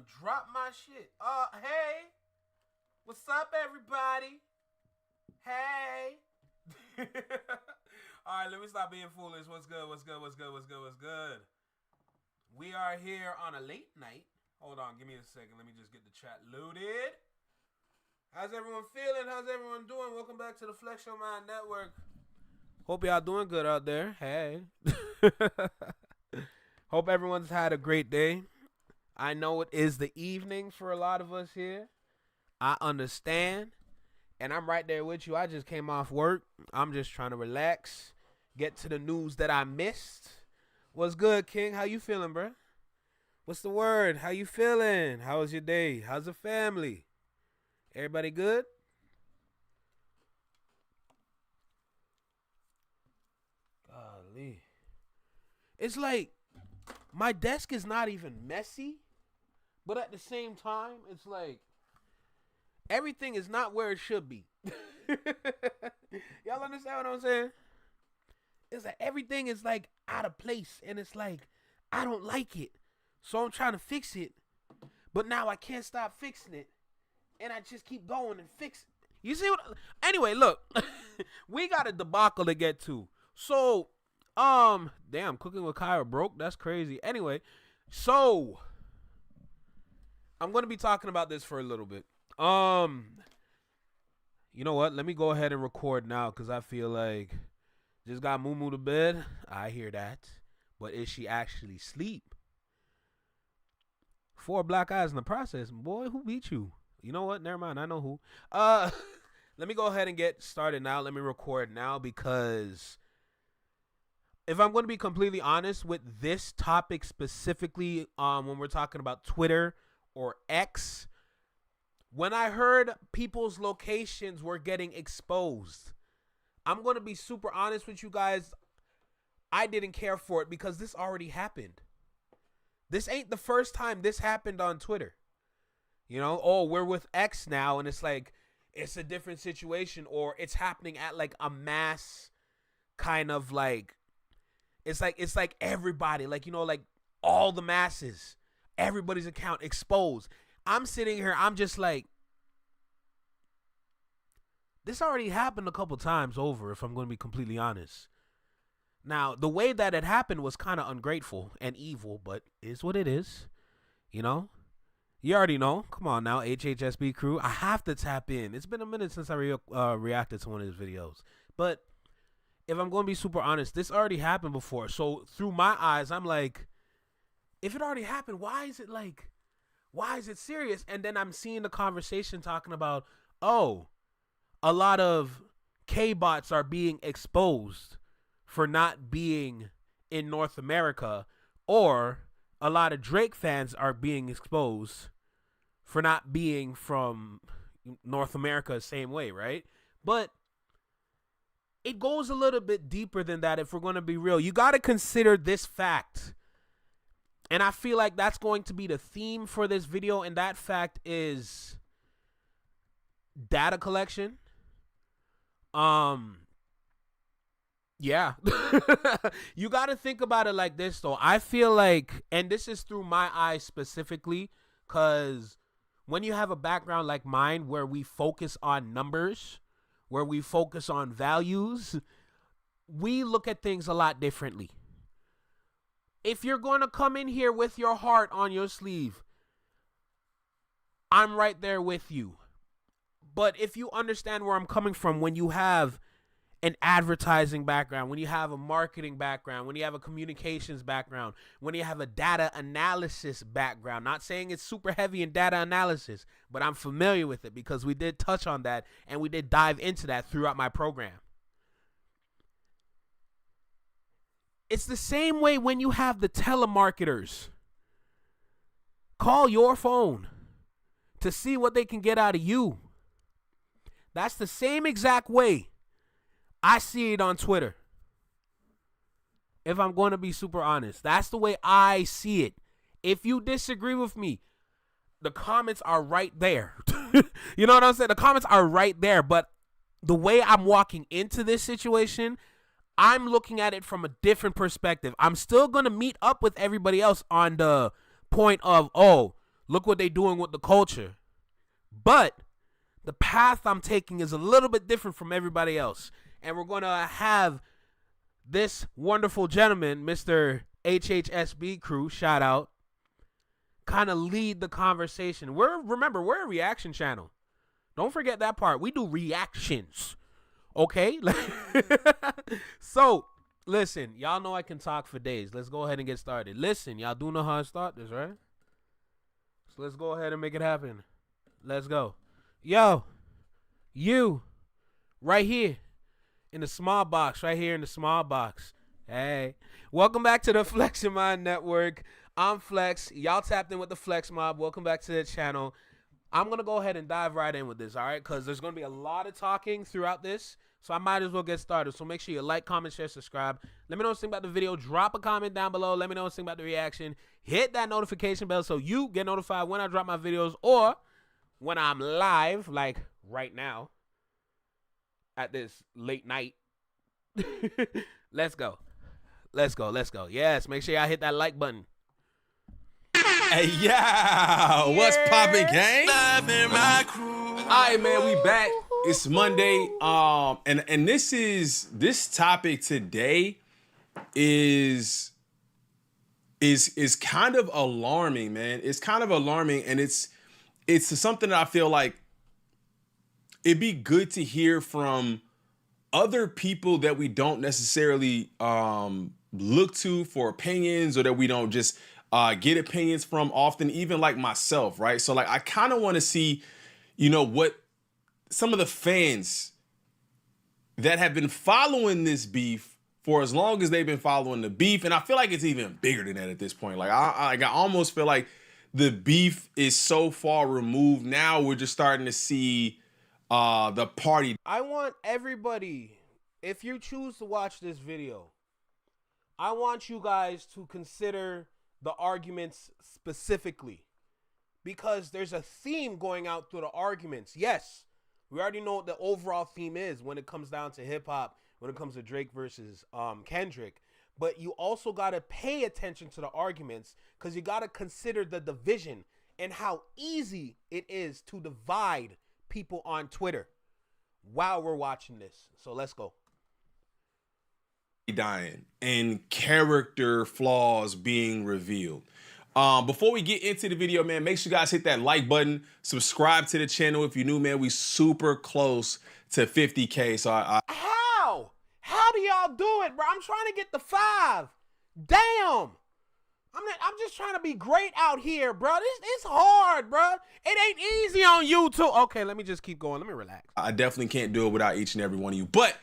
done dropped my shit. Hey. What's up, everybody? Hey. All right, let me stop being foolish. What's good? We are here on a late night. Hold on, give me a second. Let me just get the chat loaded. How's everyone feeling? How's everyone doing? Welcome back to the Flex Your Mind Network. Hope y'all doing good out there. Hey. Hope everyone's had a great day. I know it is the evening for a lot of us here. I understand. And I'm right there with you. I just came off work. I'm just trying to relax. Get to the news that I missed. What's good, King? How you feeling, bro? What's the word? How you feeling? How was your day? How's the family? Everybody good? Golly. It's like my desk is not even messy, but at the same time, it's like everything is not where it should be. Y'all understand what I'm saying? It's like everything is like out of place, and it's like I don't like it. So I'm trying to fix it, but now I can't stop fixing it, and I just keep going and fix it. You see what? Anyway, look, we got a debacle to get to. So, damn, cooking with Kyra broke. That's crazy. Anyway, so I'm gonna be talking about this for a little bit. You know what? Let me go ahead and record now because I feel like just got Moo to bed. I hear that, but is she actually asleep? 4 black eyes in the process. Boy, who beat you? You know what? Never mind. I know who. Let me go ahead and get started now. Let me record now because if I'm going to be completely honest with this topic specifically, when we're talking about Twitter or X, when I heard people's locations were getting exposed, I'm going to be super honest with you guys. I didn't care for it because this already happened. This ain't the first time this happened on Twitter. You know, oh, we're with X now, and it's like, it's a different situation, or it's happening at like a mass kind of like, it's like everybody, like, you know, like all the masses, everybody's account exposed. I'm sitting here, I'm just like, this already happened a couple times over, if I'm going to be completely honest. Now, the way that it happened was kind of ungrateful and evil, but is what it is, you know? You already know. Come on now, HHSB crew. I have to tap in. It's been a minute since I reacted to one of his videos. But if I'm going to be super honest, this already happened before. So through my eyes, I'm like, if it already happened, why is it serious? And then I'm seeing the conversation talking about, oh, a lot of K-bots are being exposed for not being in North America, or a lot of Drake fans are being exposed for not being from North America same way, right? But it goes a little bit deeper than that if we're going to be real. You got to consider this fact. And I feel like that's going to be the theme for this video, and that fact is data collection. Yeah. You got to think about it like this, though. I feel like, and this is through my eyes specifically, because when you have a background like mine where we focus on numbers, where we focus on values, we look at things a lot differently. If you're going to come in here with your heart on your sleeve, I'm right there with you. But if you understand where I'm coming from, when you have an advertising background, when you have a marketing background, when you have a communications background, when you have a data analysis background, not saying it's super heavy in data analysis, but I'm familiar with it because we did touch on that and we did dive into that throughout my program. It's the same way when you have the telemarketers call your phone to see what they can get out of you. That's the same exact way I see it on Twitter. If I'm going to be super honest, that's the way I see it. If you disagree with me, the comments are right there. You know what I'm saying? The comments are right there. But the way I'm walking into this situation, I'm looking at it from a different perspective. I'm still going to meet up with everybody else on the point of, oh, Look what they're doing with the culture. But the path I'm taking is a little bit different from everybody else. And we're going to have this wonderful gentleman, Mr. HHSB Crew, shout out, kind of lead the conversation. Remember, we're a reaction channel. Don't forget that part. We do reactions. Okay? So, listen, y'all know I can talk for days. Let's go ahead and get started. Listen, y'all do know how I start this, right? So let's go ahead and make it happen. Let's go. Yo, you, right here in the small box, right here in the small box. Hey, welcome back to the Flex Your Mind Network. I'm Flex. Y'all tapped in with the Flex Mob. Welcome back to the channel. I'm going to go ahead and dive right in with this, all right? Because there's going to be a lot of talking throughout this, so I might as well get started. So make sure you like, comment, share, subscribe. Let me know what you think about the video. Drop a comment down below. Let me know what you think about the reaction. Hit that notification bell so you get notified when I drop my videos or when I'm live, like right now, at this late night. Let's go. Let's go. Let's go. Yes, make sure y'all hit that like button. Hey, yeah, what's poppin', gang? All right, man, we back. It's Monday, and this topic today is kind of alarming, man. It's kind of alarming, and it's something that I feel like it'd be good to hear from other people that we don't necessarily look to for opinions, or that we don't just get opinions from often, even like myself, right? So like I kind of want to see, what some of the fans that have been following this beef for as long as they've been following the beef, and I feel like it's even bigger than that at this point. Like I almost feel like the beef is so far removed now. We're just starting to see the party. I want everybody, if you choose to watch this video, I want you guys to consider the arguments specifically, because there's a theme going out through the arguments. Yes, we already know what the overall theme is when it comes down to hip hop, when it comes to Drake versus Kendrick. But you also got to pay attention to the arguments, because you got to consider the division and how easy it is to divide people on Twitter while we're watching this. So let's go. Dying and character flaws being revealed. Before we get into the video, man, make sure you guys hit that like button, subscribe to the channel if you're new, man. We super close to 50K. So how do y'all do it, bro? I'm trying to get the 5. Damn. I'm just trying to be great out here, bro. It's hard, bro. It ain't easy on YouTube. Okay, let me just keep going. Let me relax. I definitely can't do it without each and every one of you. But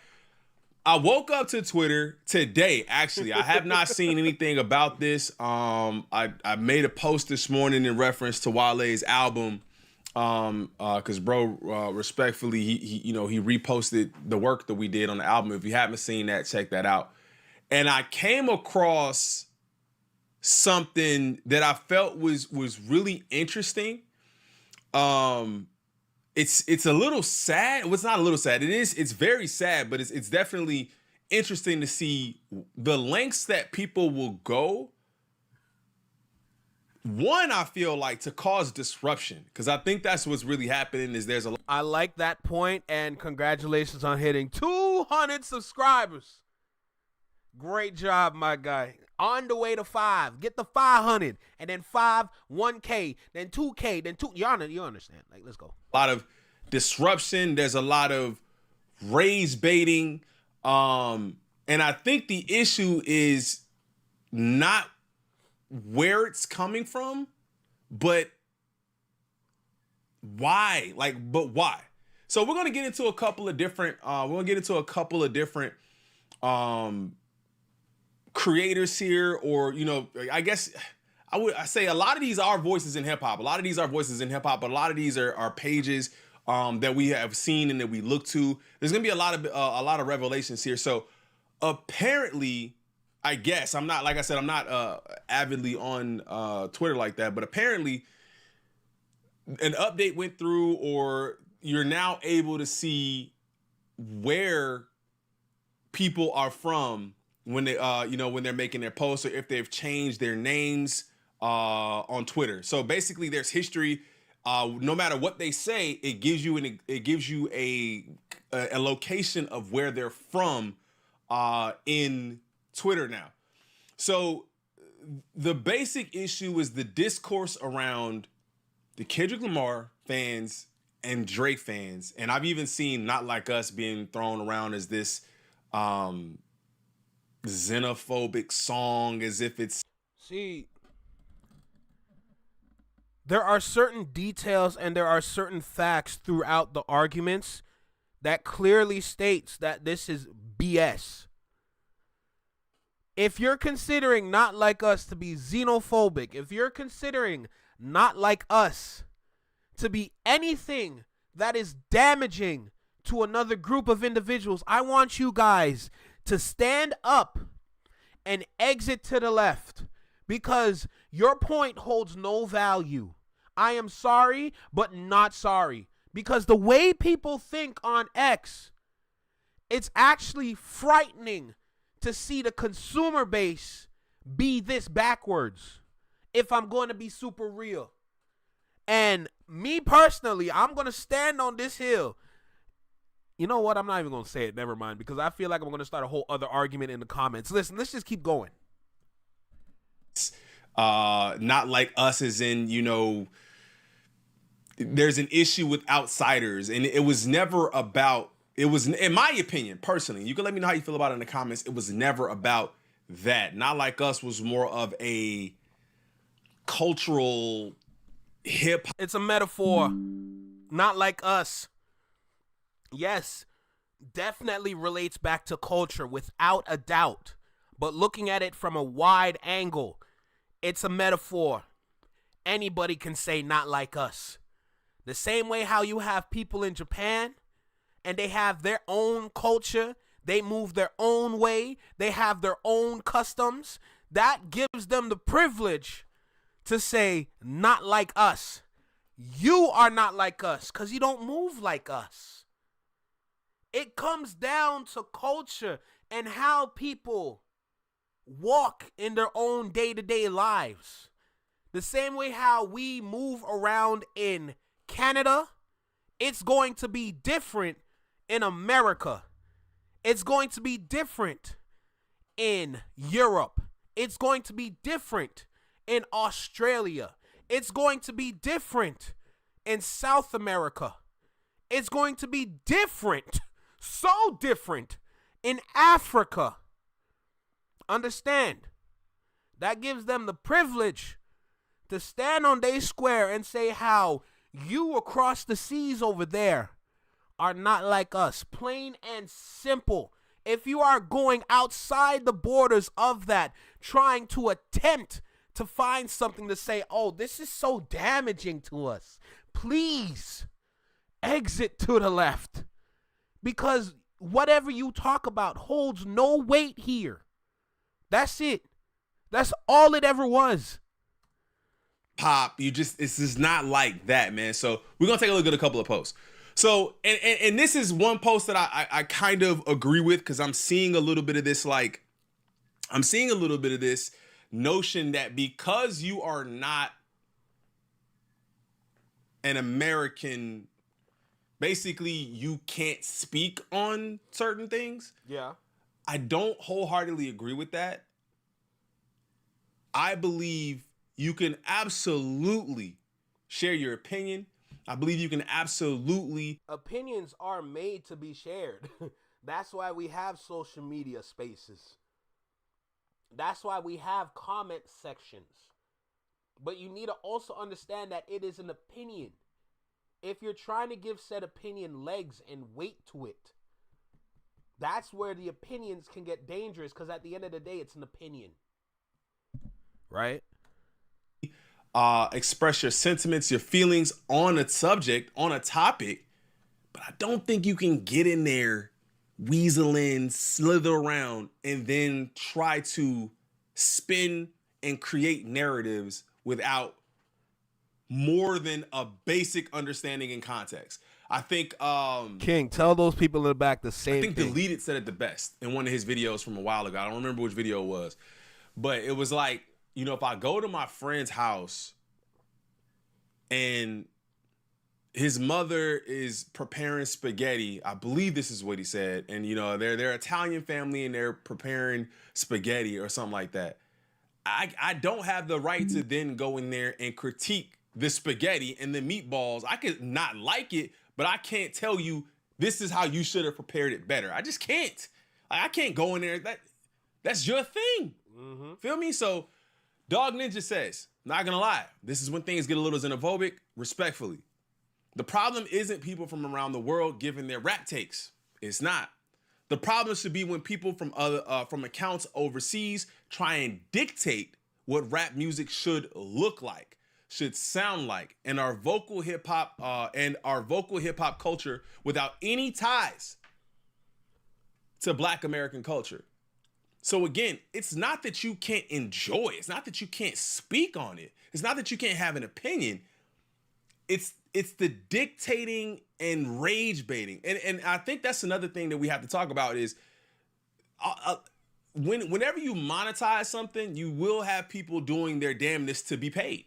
I woke up to Twitter today. Actually, I have not seen anything about this. I made a post this morning in reference to Wale's album, because bro, respectfully, he reposted the work that we did on the album. If you haven't seen that, check that out. And I came across something that I felt was really interesting. It's a little sad. Well, it's not a little sad. It's very sad, but it's definitely interesting to see the lengths that people will go. One, I feel like, to cause disruption, because I think that's what's really happening. I like that point, and congratulations on hitting 200 subscribers. Great job, my guy. On the way to 5. Get the 500, and then 5, 1K, then 2K, then 2. You understand? Like, let's go. A lot of disruption. There's a lot of raise baiting. And I think the issue is not where it's coming from, but why? But why? So we're going to get into a couple of different, creators here, or, I guess I say a lot of these are voices in hip hop. But a lot of these are pages that we have seen and that we look to. There's gonna be a lot of revelations here. So apparently, I guess I'm not avidly on Twitter like that, but apparently an update went through, or you're now able to see where people are from when they when they're making their posts, or if they've changed their names on Twitter. So basically, there's history. No matter what they say, it gives you a location of where they're from in Twitter now. So the basic issue is the discourse around the Kendrick Lamar fans and Drake fans, and I've even seen "Not Like Us" being thrown around as this xenophobic song, as if it's. See, there are certain details and there are certain facts throughout the arguments that clearly states that this is BS. If you're considering Not Like Us to be xenophobic, if you're considering Not Like Us to be anything that is damaging to another group of individuals, I want you guys to stand up and exit to the left, because your point holds no value. I am sorry, but not sorry. Because the way people think on X, it's actually frightening to see the consumer base be this backwards, if I'm going to be super real. And me personally, I'm going to stand on this hill. You know what? I'm not even going to say it. Never mind. Because I feel like I'm going to start a whole other argument in the comments. Listen, let's just keep going. Not like us as in, there's an issue with outsiders. And it was never about, it was, in my opinion, personally, you can let me know how you feel about it in the comments. It was never about that. Not Like Us was more of a cultural hip. It's a metaphor. Not Like Us, yes, definitely relates back to culture without a doubt. But looking at it from a wide angle, it's a metaphor. Anybody can say Not Like Us. The same way how you have people in Japan and they have their own culture, they move their own way, they have their own customs, that gives them the privilege to say Not Like Us. You are not like us because you don't move like us. It comes down to culture and how people walk in their own day-to-day lives. The same way how we move around in Canada, it's going to be different in America. It's going to be different in Europe. It's going to be different in Australia. It's going to be different in South America. It's going to be different, so different, in Africa. Understand? That gives them the privilege to stand on their square and say how you across the seas over there are not like us. Plain and simple. If you are going outside the borders of that, trying to attempt to find something to say, oh, this is so damaging to us, please exit to the left. Because whatever you talk about holds no weight here. That's it. That's all it ever was. Pop, it's just not like that, man. So we're going to take a look at a couple of posts. So, and this is one post that I kind of agree with, because I'm seeing a little bit of this, notion that because you are not an American, basically you can't speak on certain things. Yeah. I don't wholeheartedly agree with that. I believe you can absolutely share your opinion. I believe you can absolutely. Opinions are made to be shared. That's why we have social media spaces. That's why we have comment sections. But you need to also understand that it is an opinion. If you're trying to give said opinion legs and weight to it, that's where the opinions can get dangerous, because at the end of the day, it's an opinion. Right? Express your sentiments, your feelings on a subject, on a topic, but I don't think you can get in there, weasel in, slither around, and then try to spin and create narratives without more than a basic understanding and context. I think King, tell those people in the back the same thing. I think Deleted said it the best in one of his videos from a while ago. I don't remember which video it was, but it was like, if I go to my friend's house and his mother is preparing spaghetti, I believe this is what he said, and they're Italian family and they're preparing spaghetti or something like that. I don't have the right to then go in there and critique the spaghetti and the meatballs. I could not like it, but I can't tell you this is how you should have prepared it better. I just can't. I can't go in there. That's your thing. Mm-hmm. Feel me? So Dog Ninja says, not gonna lie, this is when things get a little xenophobic, respectfully. The problem isn't people from around the world giving their rap takes. It's not. The problem should be when people from accounts overseas try and dictate what rap music should look like, should sound like, and our vocal hip hop culture without any ties to Black American culture. So again, it's not that you can't enjoy it. It's not that you can't speak on it. It's not that you can't have an opinion. It's the dictating and rage baiting. And I think that's another thing that we have to talk about is whenever you monetize something, you will have people doing their damnness to be paid.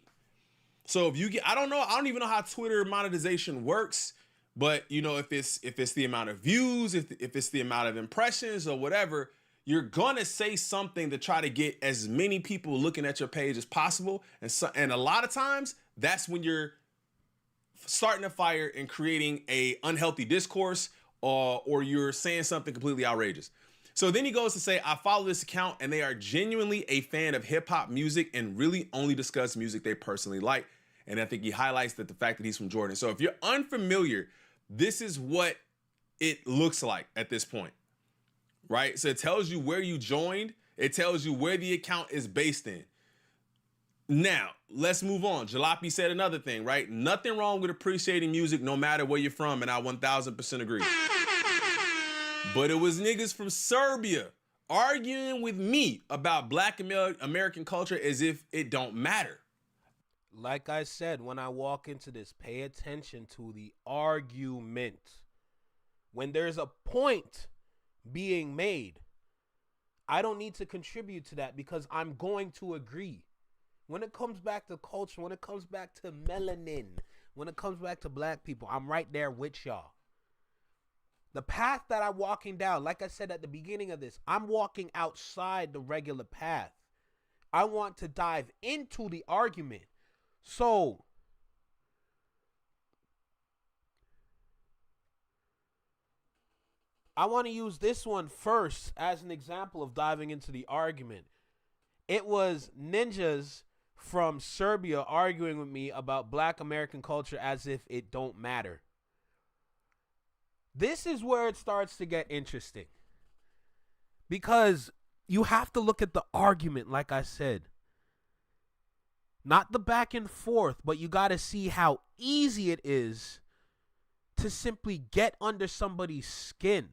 So if you get, I don't even know how Twitter monetization works, but if it's the amount of views, if it's the amount of impressions or whatever, you're gonna say something to try to get as many people looking at your page as possible. And a lot of times that's when you're starting a fire and creating a unhealthy discourse, or you're saying something completely outrageous. So then he goes to say, I follow this account and they are genuinely a fan of hip hop music and really only discuss music they personally like. And I think he highlights the fact that he's from Jordan. So if you're unfamiliar, this is what it looks like at this point, right? So it tells you where you joined. It tells you where the account is based in. Now, let's move on. Jalopy said another thing, right? Nothing wrong with appreciating music no matter where you're from, and I 1000% agree. But it was niggas from Serbia arguing with me about Black American culture as if it don't matter. Like I said, when I walk into this, pay attention to the argument. When there's a point being made, I don't need to contribute to that because I'm going to agree. When it comes back to culture, when it comes back to melanin, when it comes back to Black people, I'm right there with y'all. The path that I'm walking down, like I said at the beginning of this, I'm walking outside the regular path. I want to dive into the argument. So, I want to use this one first as an example of diving into the argument. It was ninjas from Serbia arguing with me about Black American culture as if it don't matter. This is where it starts to get interesting. Because you have to look at the argument, like I said. Not the back and forth, but you got to see how easy it is to simply get under somebody's skin.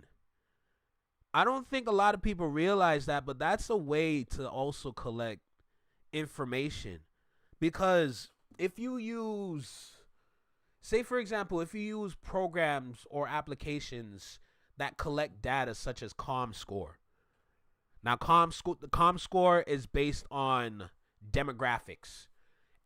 I don't think a lot of people realize that, but that's a way to also collect information. Because if you use, say for example, if you use programs or applications that collect data such as ComScore. Now ComScore is based on demographics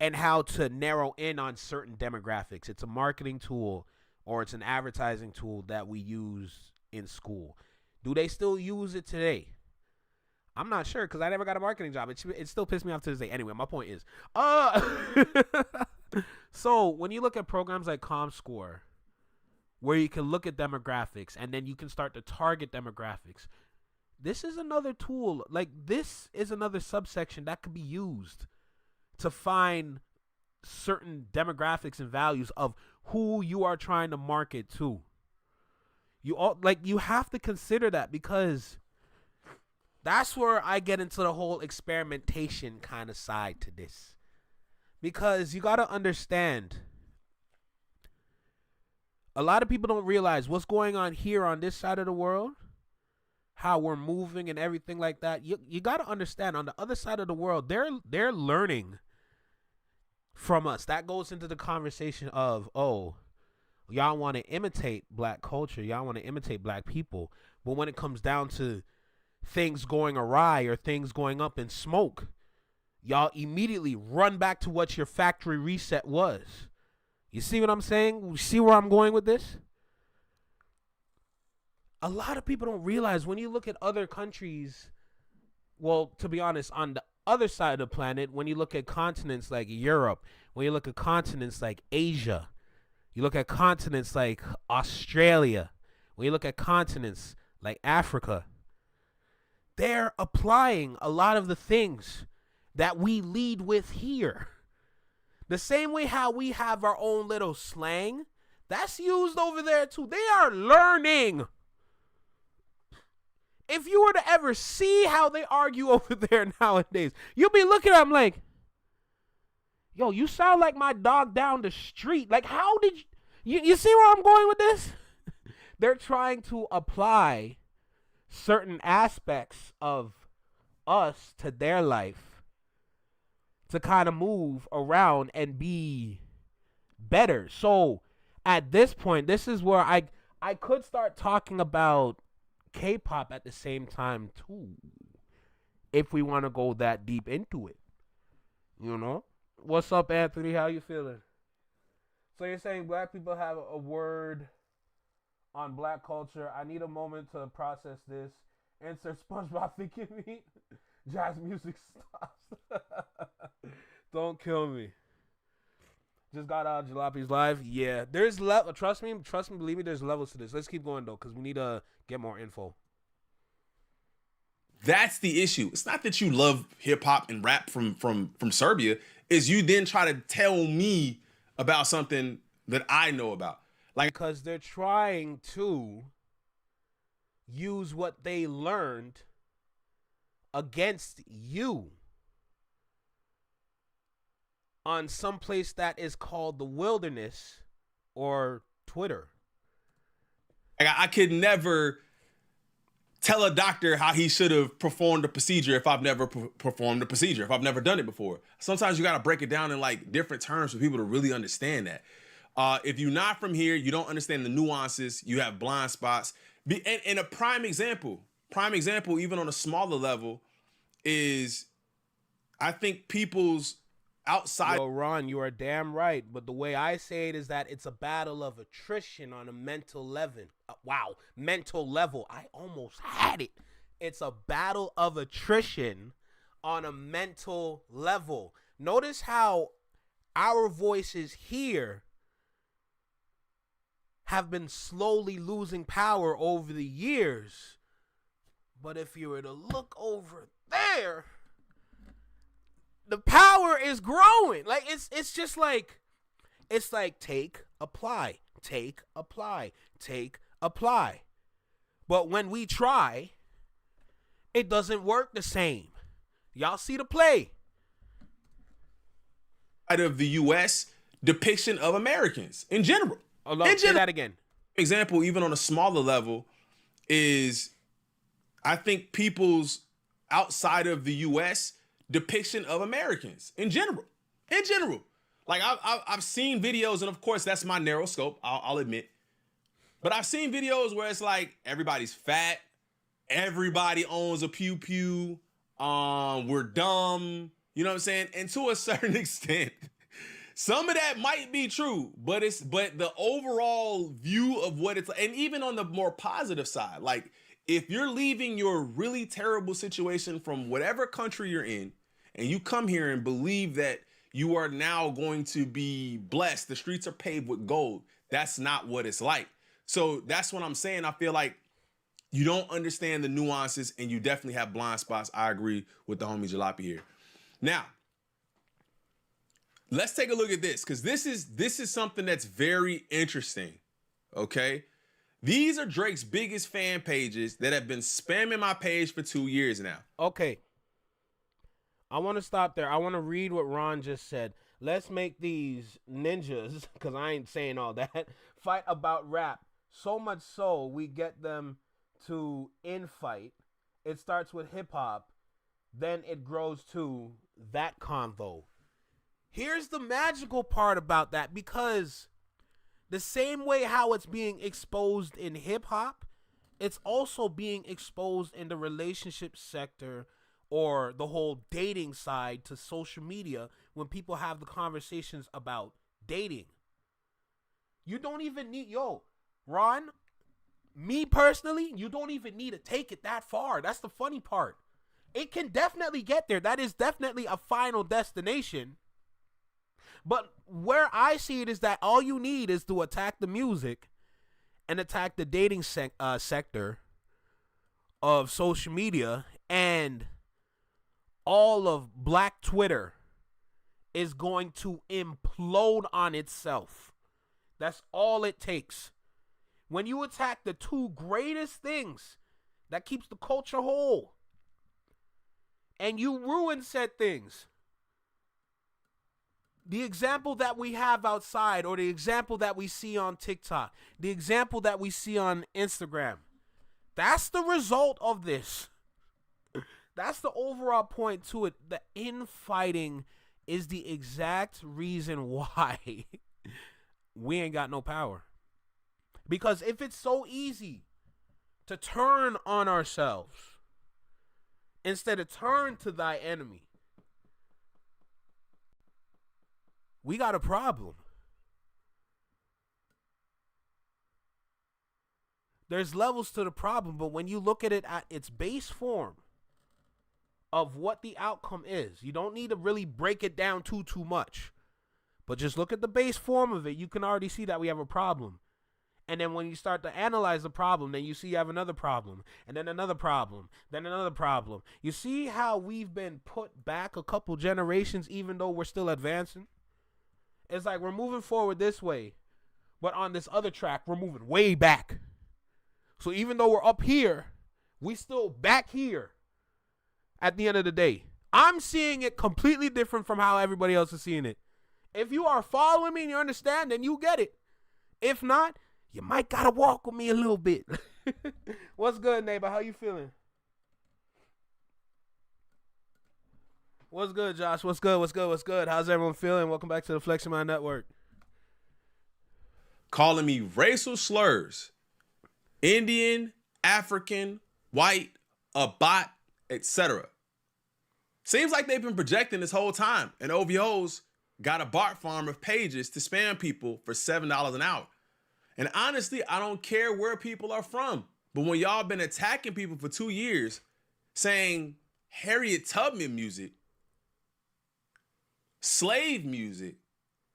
and how to narrow in on certain demographics. It's a marketing tool or it's an advertising tool that we use in school. Do they still use it today? I'm not sure because I never got a marketing job. It still pissed me off to this day. Anyway, my point is, so when you look at programs like ComScore, where you can look at demographics and then you can start to target demographics, this is another tool. Like this is another subsection that could be used to find certain demographics and values of who you are trying to market to. You have to consider that because that's where I get into the whole experimentation kind of side to this. Because you got to understand, a lot of people don't realize what's going on here on this side of the world, how we're moving and everything like that. You got to understand on the other side of the world, they're learning from us. That goes into the conversation of, oh, y'all want to imitate Black culture. Y'all want to imitate Black people. But when it comes down to things going awry or things going up in smoke, y'all immediately run back to what your factory reset was. You see what I'm saying? You see where I'm going with this? A lot of people don't realize when you look at other countries, well, to be honest, on the other side of the planet, when you look at continents like Europe, when you look at continents like Asia, you look at continents like Australia, when you look at continents like Africa, they're applying a lot of the things that we lead with here. The same way how we have our own little slang, that's used over there too. They are learning. If you were to ever see how they argue over there nowadays, you'll be looking at them like, yo, you sound like my dog down the street. Like, how did you see where I'm going with this? They're trying to apply certain aspects of us to their life to kind of move around and be better. So at this point, this is where I could start talking about K-pop at the same time too, if we want to go that deep into it. You know? What's up, Anthony? How you feeling? So you're saying black people have a word on black culture. I need a moment to process this. Insert SpongeBob thinking me. Jazz music stops. Don't kill me. Just got out of Jalape's live. Yeah, there's trust me, believe me, there's levels to this. Let's keep going though, because we need to get more info. That's the issue. It's not that you love hip hop and rap from Serbia. Is you then try to tell me about something that I know about. Like, because they're trying to use what they learned against you on some place that is called the wilderness or Twitter. I could never tell a doctor how he should have performed a procedure if I've never performed a procedure, if I've never done it before. Sometimes you got to break it down in like different terms for people to really understand that. If you're not from here, you don't understand the nuances, you have blind spots. And a prime example, even on a smaller level, is I think people's outside. Yo, Ron, you are damn right. But the way I say it is that it's a battle of attrition on a mental level. Wow, mental level. I almost had it. It's a battle of attrition on a mental level. Notice how our voices here have been slowly losing power over the years. But if you were to look over there, the power is growing. Like it's just like, it's like take, apply, take, apply, take, apply. But when we try, it doesn't work the same. Y'all see the play. Out of the U.S. depiction of Americans in general. Say that again. Example, even on a smaller level, is I think people's outside of the U.S. depiction of Americans in general. Like I've seen videos, and of course that's my narrow scope, I'll admit. But I've seen videos where it's like everybody's fat, everybody owns a pew, we're dumb, you know what I'm saying? And to a certain extent, some of that might be true, but the overall view of what it's like, and even on the more positive side, like if you're leaving your really terrible situation from whatever country you're in, and you come here and believe that you are now going to be blessed, the streets are paved with gold, that's not what it's like. So that's what I'm saying. I feel like you don't understand the nuances, and you definitely have blind spots. I agree with the homie Jalopy here. Now, let's take a look at this, because this is something that's very interesting, okay? These are Drake's biggest fan pages that have been spamming my page for 2 years now. Okay. I want to stop there. I want to read what Ron just said. Let's make these ninjas, because I ain't saying all that, fight about rap. So much so, we get them to infight. It starts with hip-hop. Then it grows to that convo. Here's the magical part about that, because the same way how it's being exposed in hip-hop, it's also being exposed in the relationship sector or the whole dating side to social media when people have the conversations about dating. You don't even need, Ron, me personally, you don't even need to take it that far. That's the funny part. It can definitely get there. That is definitely a final destination. But where I see it is that all you need is to attack the music and attack the dating sector of social media, and all of Black Twitter is going to implode on itself. That's all it takes. When you attack the two greatest things that keeps the culture whole, and you ruin said things, the example that we have outside, or the example that we see on TikTok, the example that we see on Instagram, that's the result of this. That's the overall point to it. The infighting is the exact reason why we ain't got no power. Because if it's so easy to turn on ourselves instead of turn to thy enemy, we got a problem. There's levels to the problem, but when you look at it at its base form of what the outcome is, you don't need to really break it down too much. But just look at the base form of it. You can already see that we have a problem. And then when you start to analyze the problem, then you see you have another problem, and then another problem, then another problem. You see how we've been put back a couple generations even though we're still advancing? It's like we're moving forward this way, but on this other track, we're moving way back. So even though we're up here, we still back here at the end of the day. I'm seeing it completely different from how everybody else is seeing it. If you are following me and you understand, then you get it. If not, you might gotta walk with me a little bit. What's good, neighbor? How you feeling? What's good, Josh? What's good? What's good? What's good? How's everyone feeling? Welcome back to the Flex Your Mind Network. Calling me racial slurs, Indian, African, white, a bot, etc. Seems like they've been projecting this whole time, and OVO's got a bot farm of pages to spam people for $7 an hour. And honestly, I don't care where people are from, but when y'all been attacking people for 2 years, saying Harriet Tubman music, slave music,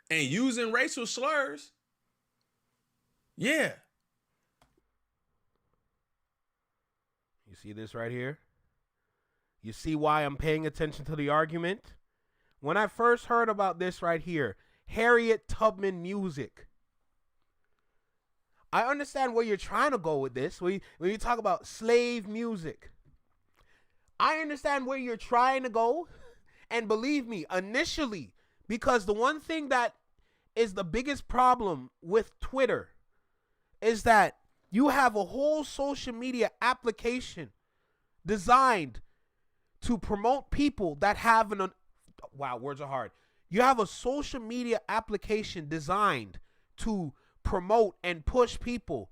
and using racial slurs, yeah. You see this right here? You see why I'm paying attention to the argument? When I first heard about this right here, Harriet Tubman music, I understand where you're trying to go with this. When you talk about slave music, I understand where you're trying to go. And believe me, initially, because the one thing that is the biggest problem with Twitter is that you have a whole social media application designed to promote people that have wow, words are hard. You have a social media application designed to promote and push people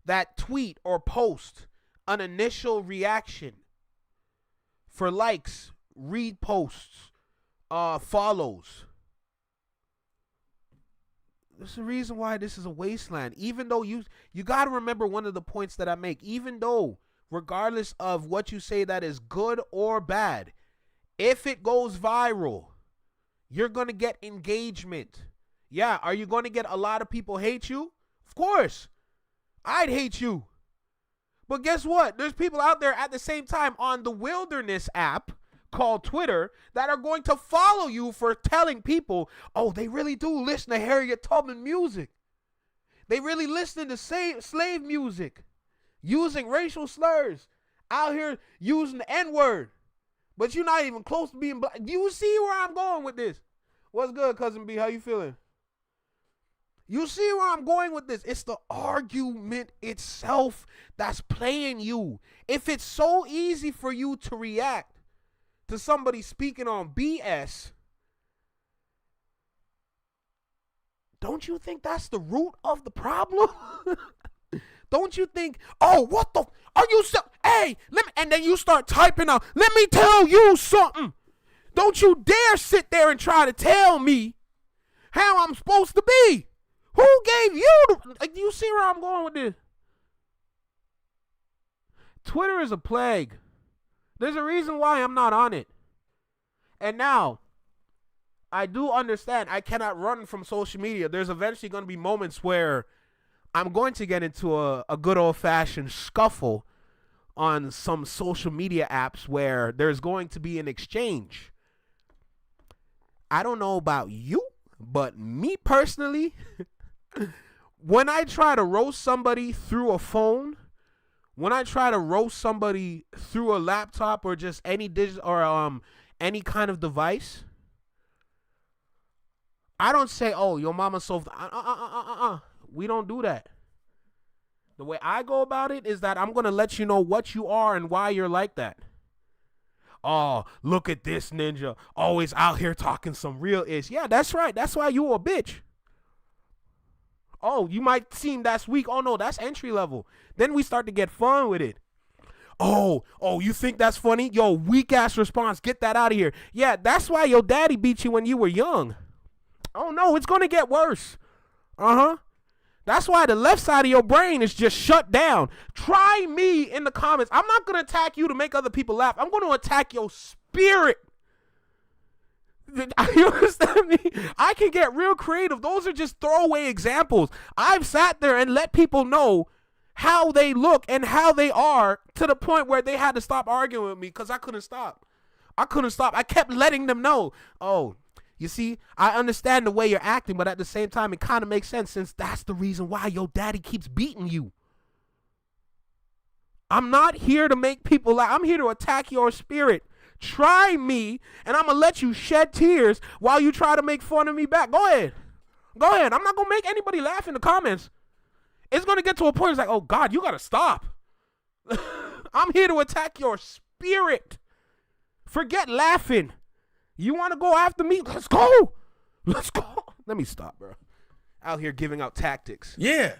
that tweet or post an initial reaction for likes, reposts, follows. There's a reason why this is a wasteland. Even though you got to remember one of the points that I make. Even though, regardless of what you say that is good or bad, if it goes viral, you're going to get engagement. Yeah, are you going to get a lot of people hate you? Of course. I'd hate you. But guess what? There's people out there at the same time on the Wilderness app called Twitter that are going to follow you for telling people, oh, they really do listen to Harriet Tubman music. They really listen to slave music, using racial slurs, out here using the N-word. But you're not even close to being black. Do you see where I'm going with this? What's good, Cousin B? How you feeling? You see where I'm going with this? It's the argument itself that's playing you. If it's so easy for you to react to somebody speaking on BS, don't you think that's the root of the problem? Don't you think, oh, what the, are you so, hey, and then you start typing out, let me tell you something. Don't you dare sit there and try to tell me how I'm supposed to be. Who gave you the, you see where I'm going with this? Twitter is a plague. There's a reason why I'm not on it. And now, I do understand I cannot run from social media. There's eventually going to be moments where I'm going to get into a good old-fashioned scuffle on some social media apps where there's going to be an exchange. I don't know about you, but me personally, when I try to roast somebody through a phone, when I try to roast somebody through a laptop or just any digital or any kind of device, I don't say, "Oh, your mama's so." We don't do that. The way I go about it is that I'm gonna let you know what you are and why you're like that. Oh, look at this ninja, always out here talking some real ish. Yeah, that's right. That's why you a bitch. Oh, you might seem that's weak. Oh no, that's entry level. Then we start to get fun with it. Oh, you think that's funny? Yo, weak ass response. Get that out of here. Yeah, that's why your daddy beat you when you were young. Oh no, it's gonna get worse. That's why the left side of your brain is just shut down. Try me in the comments. I'm not gonna attack you to make other people laugh. I'm gonna attack your spirit. You understand me? I can get real creative. Those are just throwaway examples. I've sat there and let people know how they look and how they are to the point where they had to stop arguing with me because I couldn't stop. I kept letting them know, oh, you see, I understand the way you're acting, but at the same time, it kind of makes sense since that's the reason why your daddy keeps beating you. I'm not here to make people laugh. I'm here to attack your spirit. Try me, and I'm going to let you shed tears while you try to make fun of me back. Go ahead. I'm not going to make anybody laugh in the comments. It's going to get to a point, it's like, oh, God, you got to stop. I'm here to attack your spirit. Forget laughing. You want to go after me? Let's go. Let me stop, bro. Out here giving out tactics. Yeah.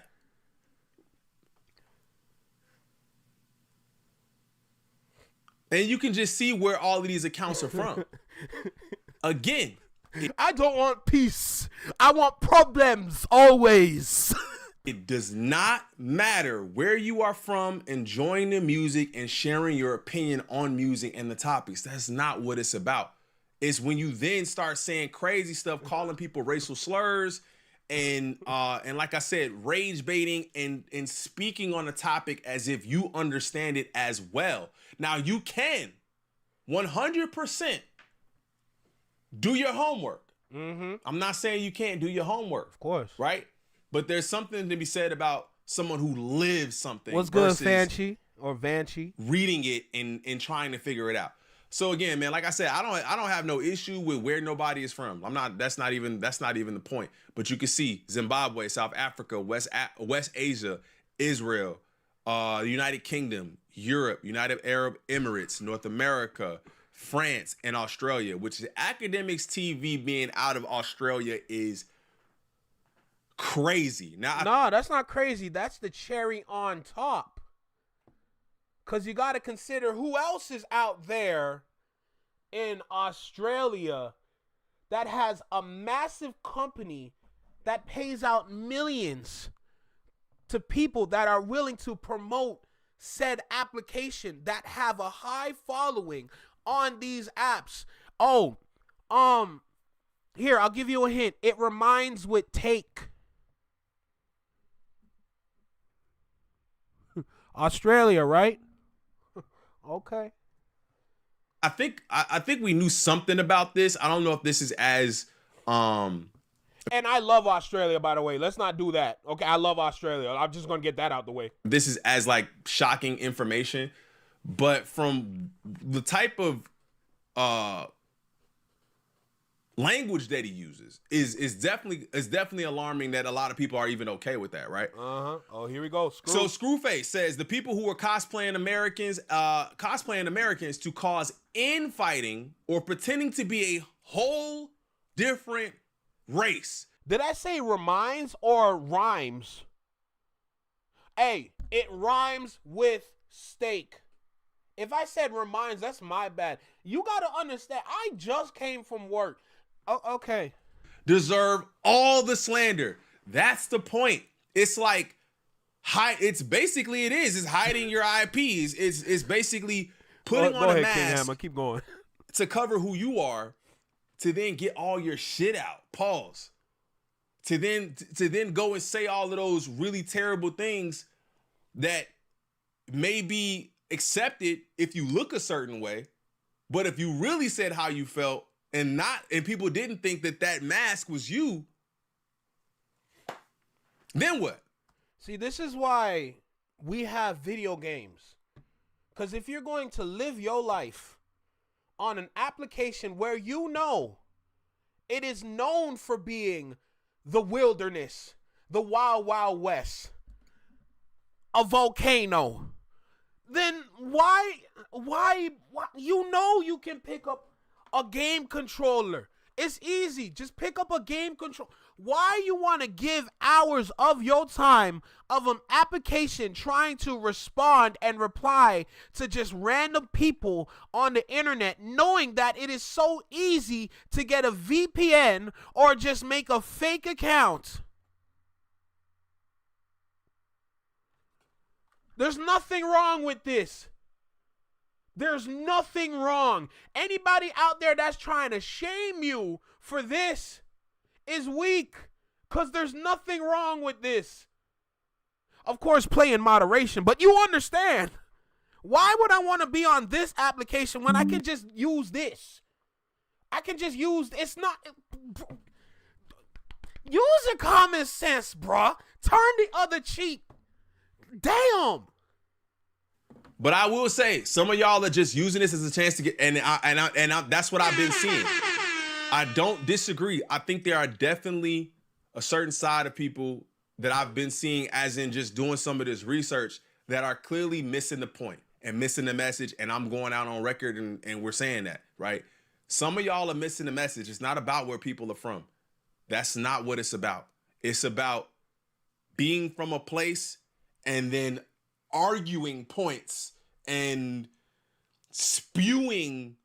And you can just see where all of these accounts are from. Again. I don't want peace. I want problems always. It does not matter where you are from enjoying the music and sharing your opinion on music and the topics. That's not what it's about. It's when you then start saying crazy stuff, calling people racial slurs, and like I said, rage baiting and speaking on a topic as if you understand it as well. Now you can 100% do your homework. Mm-hmm. I'm not saying you can't do your homework. Of course. Right? But there's something to be said about someone who lives something. What's good, Fanchi or Vanchi? Reading it and trying to figure it out. So again, man, like I said, I don't have no issue with where nobody is from. That's not even the point. But you can see Zimbabwe, South Africa, West Asia, Israel, the United Kingdom, Europe, United Arab Emirates, North America, France, and Australia, which is Academics TV being out of Australia is crazy. No, that's not crazy. That's the cherry on top. Because you got to consider who else is out there in Australia that has a massive company that pays out millions to people that are willing to promote said application that have a high following on these apps. Here, I'll give you a hint. It reminds with Take. Australia, right? Okay. I think we knew something about this. I don't know if this is as And I love Australia, by the way. Let's not do that. Okay, I love Australia. I'm just gonna get that out the way. This is as like shocking information, but from the type of language that he uses is definitely alarming that a lot of people are even okay with that, right? Oh, here we go. So Screwface says the people who are cosplaying Americans to cause infighting or pretending to be a whole different race. Did I say reminds or rhymes? Hey, it rhymes with steak. If I said reminds, that's my bad. You gotta understand, I just came from work. Oh, okay. Deserve all the slander. That's the point. It's like it's basically it is. It's hiding your IPs. It's basically putting on a mask. King Hammer. Keep going. To cover who you are, to then get all your shit out. Pause. To then go and say all of those really terrible things that may be accepted if you look a certain way, but if you really said how you felt and people didn't think that mask was you, then what? See, this is why we have video games. Because if you're going to live your life on an application where you know it is known for being the wilderness, the wild, wild west, a volcano, then why you know you can pick up a game controller. It's easy. Just pick up a game controller. Why you want to give hours of your time of an application trying to respond and reply to just random people on the internet, knowing that it is so easy to get a VPN or just make a fake account? There's nothing wrong with this. There's nothing wrong. Anybody out there that's trying to shame you for this is weak, because there's nothing wrong with this. Of course, play in moderation, but you understand. Why would I want to be on this application when I can just use this? I can just use, it's not, use your common sense, bruh. Turn the other cheek. Damn. But I will say, some of y'all are just using this as a chance to get, and that's what I've been seeing. I don't disagree. I think there are definitely a certain side of people that I've been seeing, as in just doing some of this research, that are clearly missing the point and missing the message. And I'm going out on record and we're saying that, right? Some of y'all are missing the message. It's not about where people are from. That's not what it's about. It's about being from a place and then arguing points and spewing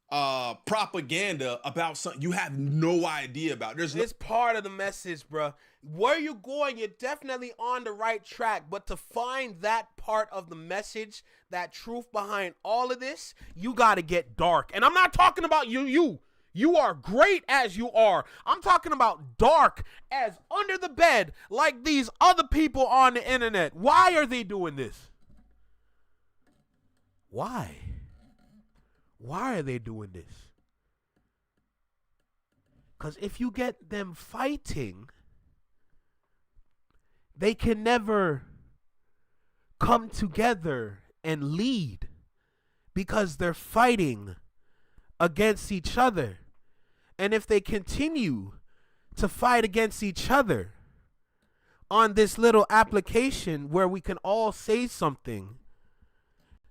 propaganda about something you have no idea about. It's part of the message, bro. Where you going, you're definitely on the right track, but to find that part of the message, that truth behind all of this, you got to get dark. And I'm not talking about you. You are great as you are. I'm talking about dark as under the bed, like these other people on the internet. Why are they doing this? Why? Why are they doing this? Because if you get them fighting, they can never come together and lead, because they're fighting against each other. And if they continue to fight against each other on this little application where we can all say something,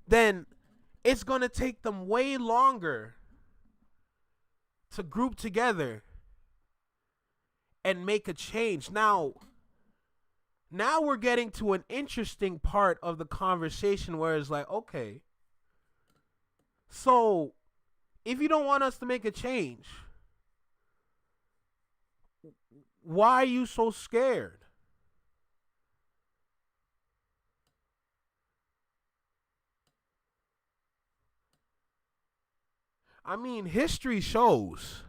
then it's going to take them way longer to group together and make a change. Now we're getting to an interesting part of the conversation where it's like, okay, so if you don't want us to make a change, why are you so scared? I mean, history shows.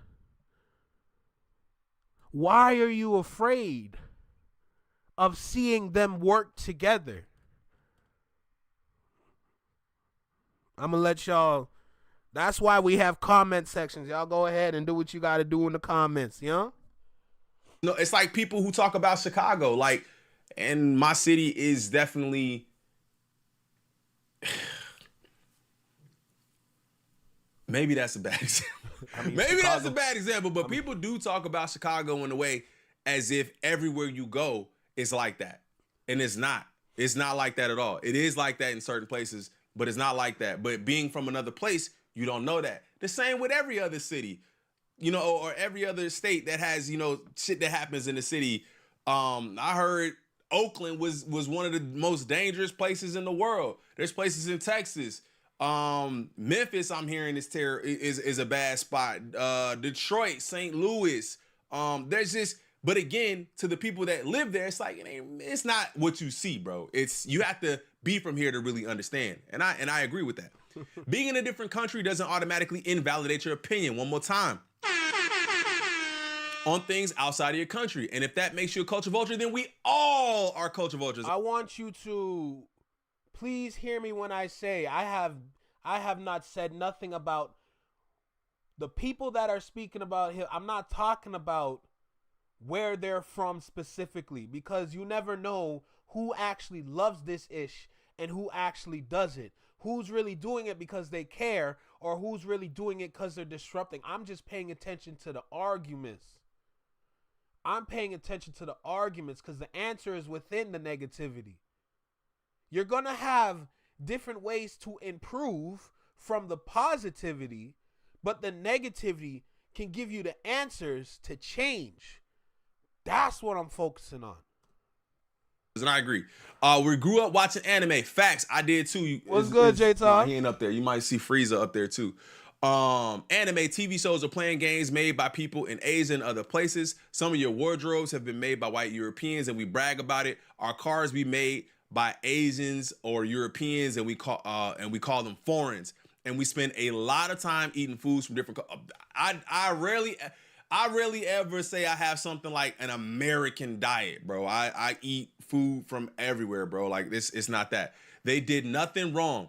Why are you afraid of seeing them work together? I'm going to let y'all. That's why we have comment sections. Y'all go ahead and do what you got to do in the comments, you know? No, it's like people who talk about Chicago, like, and my city is definitely maybe that's a bad example. I mean, maybe Chicago. That's a bad example, but people do talk about Chicago in a way as if everywhere you go is like that. And it's not. It's not like that at all. It is like that in certain places, but it's not like that. But being from another place, you don't know that. The same with every other city, you know, or every other state that has, you know, shit that happens in the city. I Oakland was one of the most dangerous places in the world. There's places in Texas. Memphis, I'm hearing is a bad spot. Detroit, St. Louis. There's just, but again, to the people that live there, it's like it's not what you see, bro. It's you have to be from here to really understand. And I agree with that. Being in a different country doesn't automatically invalidate your opinion. One more time. On things outside of your country. And if that makes you a culture vulture, then we all are culture vultures. I want you to please hear me when I say I have not said nothing about the people that are speaking about him. I'm not talking about where they're from specifically, because you never know who actually loves this ish and who actually does it. Who's really doing it because they care, or who's really doing it because they're disrupting. I'm just paying attention to the arguments. I'm paying attention to the arguments because the answer is within the negativity. You're going to have different ways to improve from the positivity, but the negativity can give you the answers to change. That's what I'm focusing on. And I agree. We grew up watching anime. Facts. I did too. What's good, J-Tom? He ain't up there. You might see Frieza up there too. Anime TV shows are playing games made by people in Asia and other places. Some of your wardrobes have been made by white Europeans, and we brag about it. Our cars be made by Asians or Europeans, and we call them foreigns. And we spend a lot of time eating foods from different. I rarely ever say I have something like an American diet, bro. I eat food from everywhere, bro. Like this, it's not that. They did nothing wrong.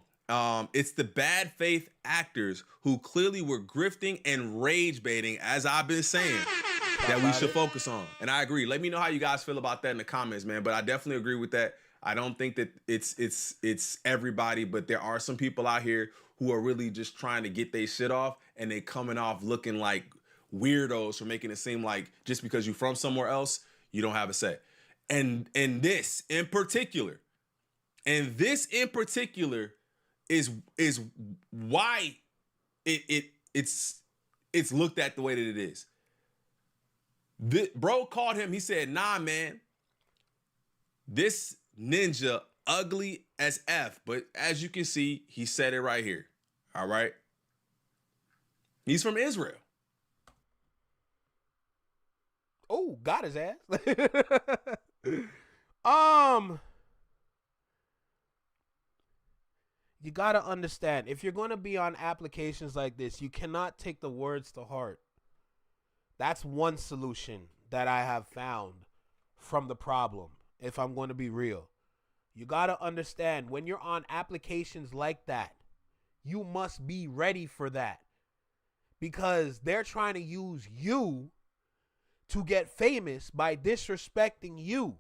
It's the bad faith actors who clearly were grifting and rage baiting, as I've been saying, that we should focus on. And I agree. Let me know how you guys feel about that in the comments, man. But I definitely agree with that. I don't think that it's everybody, but there are some people out here who are really just trying to get their shit off, and they coming off looking like weirdos for making it seem like just because you're from somewhere else, you don't have a say. And this in particular is why it's looked at the way that it is. Bro called him. He said, "Nah, man, this ninja ugly as F." But as you can see, he said it right here. All right. He's from Israel. Oh, got his ass. You gotta understand, if you're gonna be on applications like this, you cannot take the words to heart. That's one solution that I have found from the problem, if I'm going to be real. You gotta understand, when you're on applications like that, you must be ready for that. Because they're trying to use you to get famous by disrespecting you.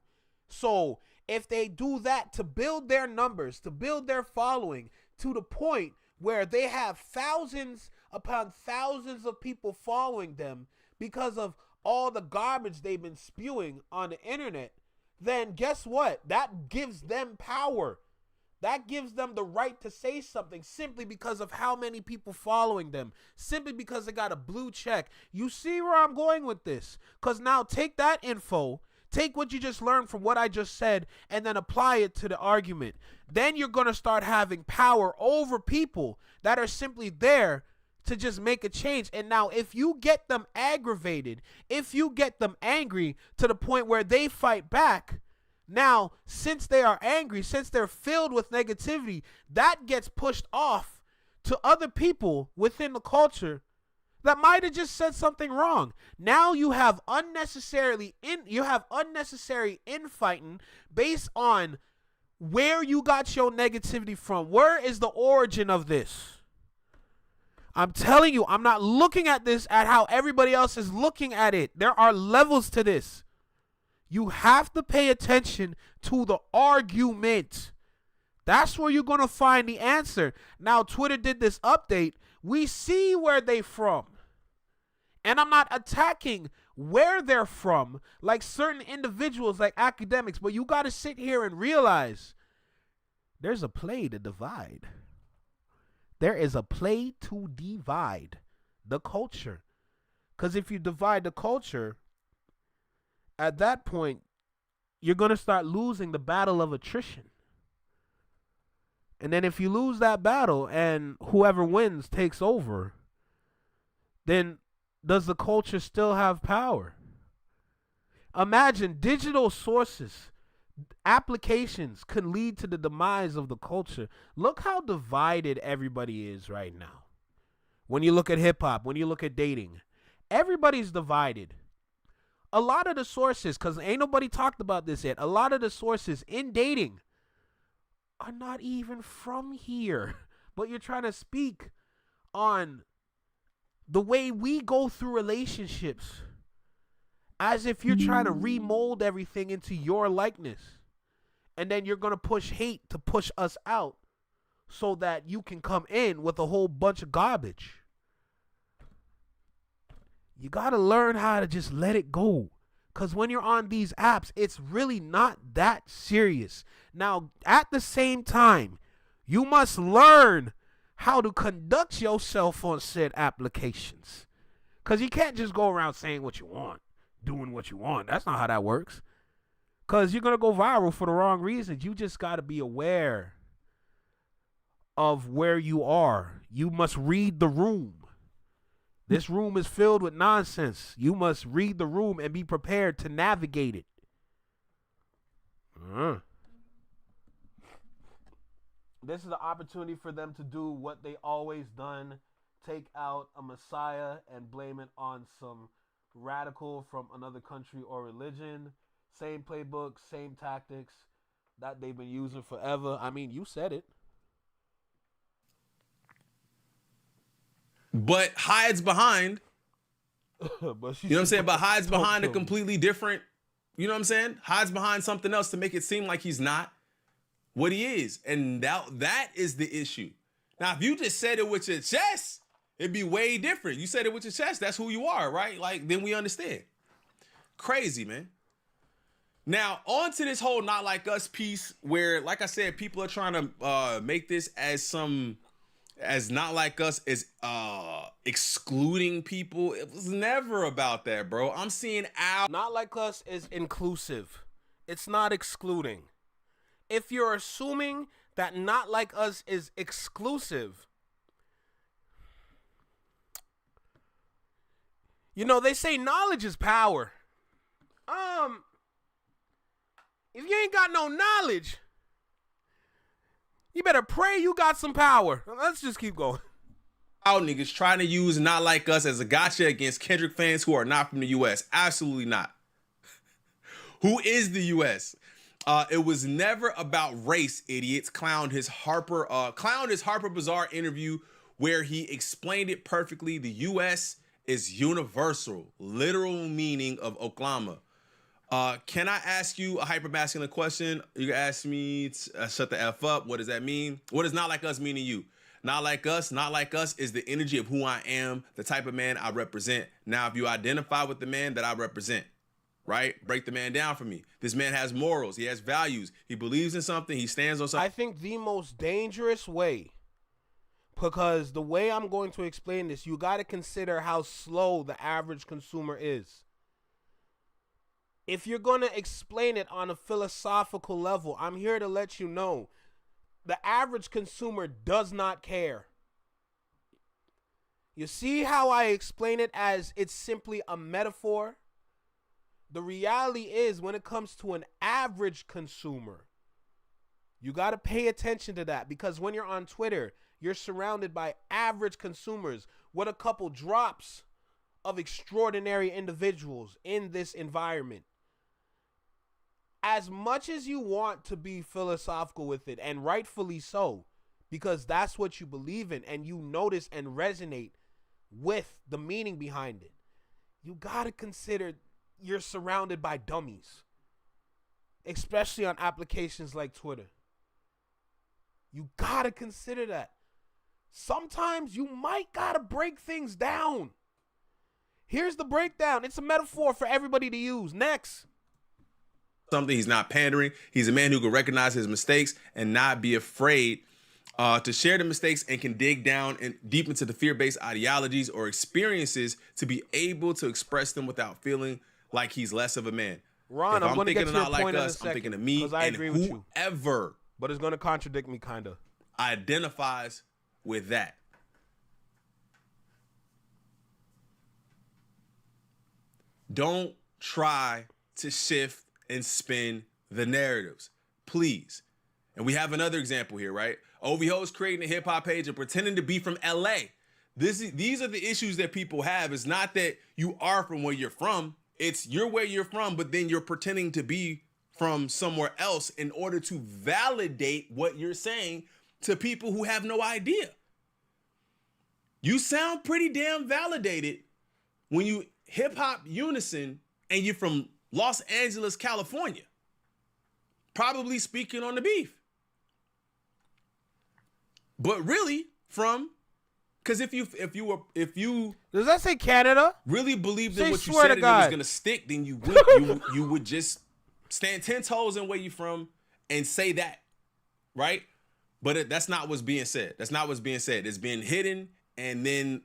So if they do that to build their numbers, to build their following to the point where they have thousands upon thousands of people following them because of all the garbage they've been spewing on the internet, then guess what? That gives them power. That gives them the right to say something simply because of how many people following them. Simply because they got a blue check. You see where I'm going with this? Because now take that info, take what you just learned from what I just said, and then apply it to the argument. Then you're going to start having power over people that are simply there to just make a change. And now if you get them aggravated, if you get them angry to the point where they fight back, now, since they are angry, since they're filled with negativity, that gets pushed off to other people within the culture that might have just said something wrong. Now you have unnecessary infighting based on where you got your negativity from. Where is the origin of this? I'm telling you, I'm not looking at this at how everybody else is looking at it. There are levels to this. You have to pay attention to the argument. That's where you're going to find the answer. Now, Twitter did this update. We see where they from. And I'm not attacking where they're from, like certain individuals, like academics, but you got to sit here and realize there's a play to divide. There is a play to divide the culture. Because if you divide the culture, at that point, you're going to start losing the battle of attrition. And then if you lose that battle and whoever wins takes over, then does the culture still have power? Imagine digital sources, applications could lead to the demise of the culture. Look how divided everybody is right now. When you look at hip hop, when you look at dating, everybody's divided. A lot of the sources, because ain't nobody talked about this yet, a lot of the sources in dating are not even from here. But you're trying to speak on the way we go through relationships as if you're trying to remold everything into your likeness. And then you're going to push hate to push us out so that you can come in with a whole bunch of garbage. You got to learn how to just let it go. Because when you're on these apps, it's really not that serious. Now, at the same time, you must learn how to conduct yourself on said applications. Because you can't just go around saying what you want, doing what you want. That's not how that works. Because you're going to go viral for the wrong reasons. You just got to be aware of where you are. You must read the room. This room is filled with nonsense. You must read the room and be prepared to navigate it. This is the opportunity for them to do what they always done. Take out a messiah and blame it on some radical from another country or religion. Same playbook, same tactics that they've been using forever. I mean, you said it. But hides behind, But you know what I'm saying? But hides behind a completely different, you know what I'm saying? Hides behind something else to make it seem like he's not what he is. And that is the issue. Now, if you just said it with your chest, it'd be way different. You said it with your chest, that's who you are, right? Like, then we understand. Crazy, man. Now, on to this whole Not Like Us piece where, like I said, people are trying to make this as Not Like Us is excluding people. It was never about that, bro. I'm seeing Not Like Us is inclusive. It's not excluding. If you're assuming that Not Like Us is exclusive, you know, they say knowledge is power. If you ain't got no knowledge, you better pray you got some power. Let's just keep going. niggas trying to use Not Like Us as a gotcha against Kendrick fans who are not from the U.S. Absolutely not. Who is the U.S.? It was never about race, idiots. Clowned his Harper Bazaar interview where he explained it perfectly. The U.S. is universal, literal meaning of Oklahoma. Can I ask you a hyper-masculine question? You can ask me, shut the F up. What does that mean? What does Not Like Us mean to you? Not like us is the energy of who I am, the type of man I represent. Now, if you identify with the man that I represent, right? Break the man down for me. This man has morals. He has values. He believes in something. He stands on something. I think the most dangerous way, because the way I'm going to explain this, you got to consider how slow the average consumer is. If you're going to explain it on a philosophical level, I'm here to let you know the average consumer does not care. You see how I explain it as it's simply a metaphor? The reality is when it comes to an average consumer, you got to pay attention to that, because when you're on Twitter, you're surrounded by average consumers with a couple drops of extraordinary individuals in this environment. As much as you want to be philosophical with it, and rightfully so, because that's what you believe in and you notice and resonate with the meaning behind it, you got to consider you're surrounded by dummies, especially on applications like Twitter. You got to consider that. Sometimes you might got to break things down. Here's the breakdown. It's a metaphor for everybody to use. Next. Something. He's not pandering. He's a man who can recognize his mistakes and not be afraid to share the mistakes, and can dig down and deep into the fear-based ideologies or experiences to be able to express them without feeling like he's less of a man. Ron, I'm I'm going to get thinking to of your not like point in a us, I'm second. thinking of me, Because I and agree with you. whoever But it's going to contradict me, kind of. identifies with that. Don't try to shift and spin the narratives, please. And we have another example here, right? OVO is creating a hip hop page and pretending to be from LA. These are the issues that people have. It's not that you are from where you're from. It's you're where you're from, but then you're pretending to be from somewhere else in order to validate what you're saying to people who have no idea. You sound pretty damn validated when you hip hop unison and you're from Los Angeles, California. Probably speaking on the beef. But really from, because if you Does that say Canada? really believed in Say what you swear said to and it was God. gonna stick, then you would just stand 10 toes in where you from and say that, right? But that's not what's being said. That's not what's being said. It's being hidden and then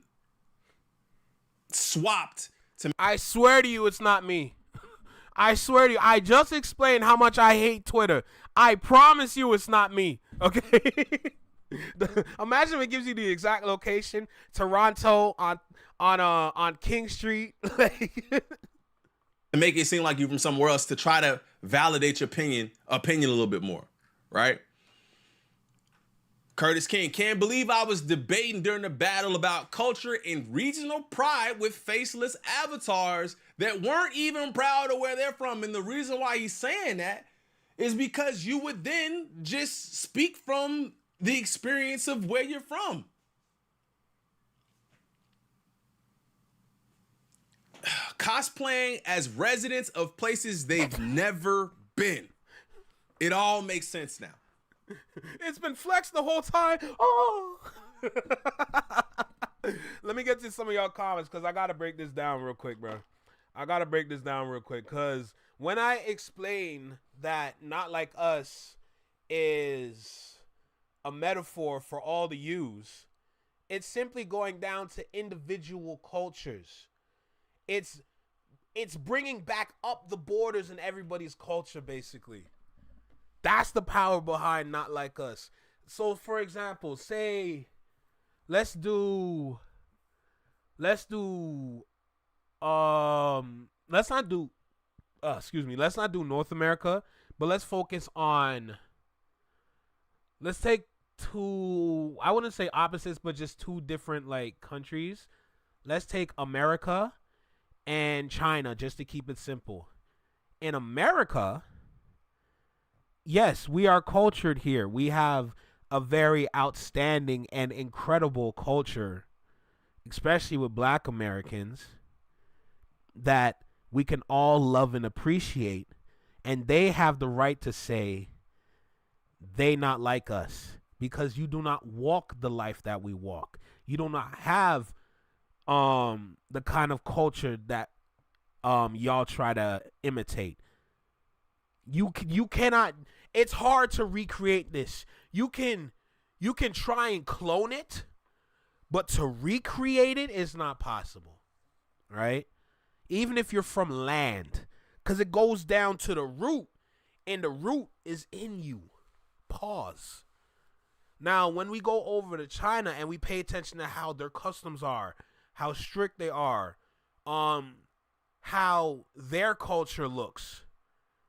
swapped to. I swear to you, it's not me. I swear to you, I just explained how much I hate Twitter. I promise you it's not me, okay? Imagine if it gives you the exact location, Toronto on King Street. To make it seem like you're from somewhere else to try to validate your opinion a little bit more, right? Curtis King, can't believe I was debating during the battle about culture and regional pride with faceless avatars that weren't even proud of where they're from. And the reason why he's saying that is because you would then just speak from the experience of where you're from. Cosplaying as residents of places they've never been. It all makes sense now. It's been flexed the whole time. Oh. Let me get to some of y'all comments because I got to break this down real quick, bro. Because when I explain that Not Like Us is a metaphor for all to use, it's simply going down to individual cultures. It's bringing back up the borders in everybody's culture, basically. That's the power behind Not Like Us. So, for example, say, let's not do North America, but let's focus on, let's take two, I wouldn't say opposites, but just two different, like, countries. Let's take America and China, just to keep it simple. In America, yes, we are cultured here. We have a very outstanding and incredible culture, especially with Black Americans, that we can all love and appreciate. And they have the right to say they not like us because you do not walk the life that we walk. You do not have the kind of culture that y'all try to imitate. You cannot. It's hard to recreate this. You can try and clone it, but to recreate it is not possible, right? Even if you're from land, because it goes down to the root, and the root is in you. Pause. Now, when we go over to China and we pay attention to how their customs are, how strict they are, how their culture looks,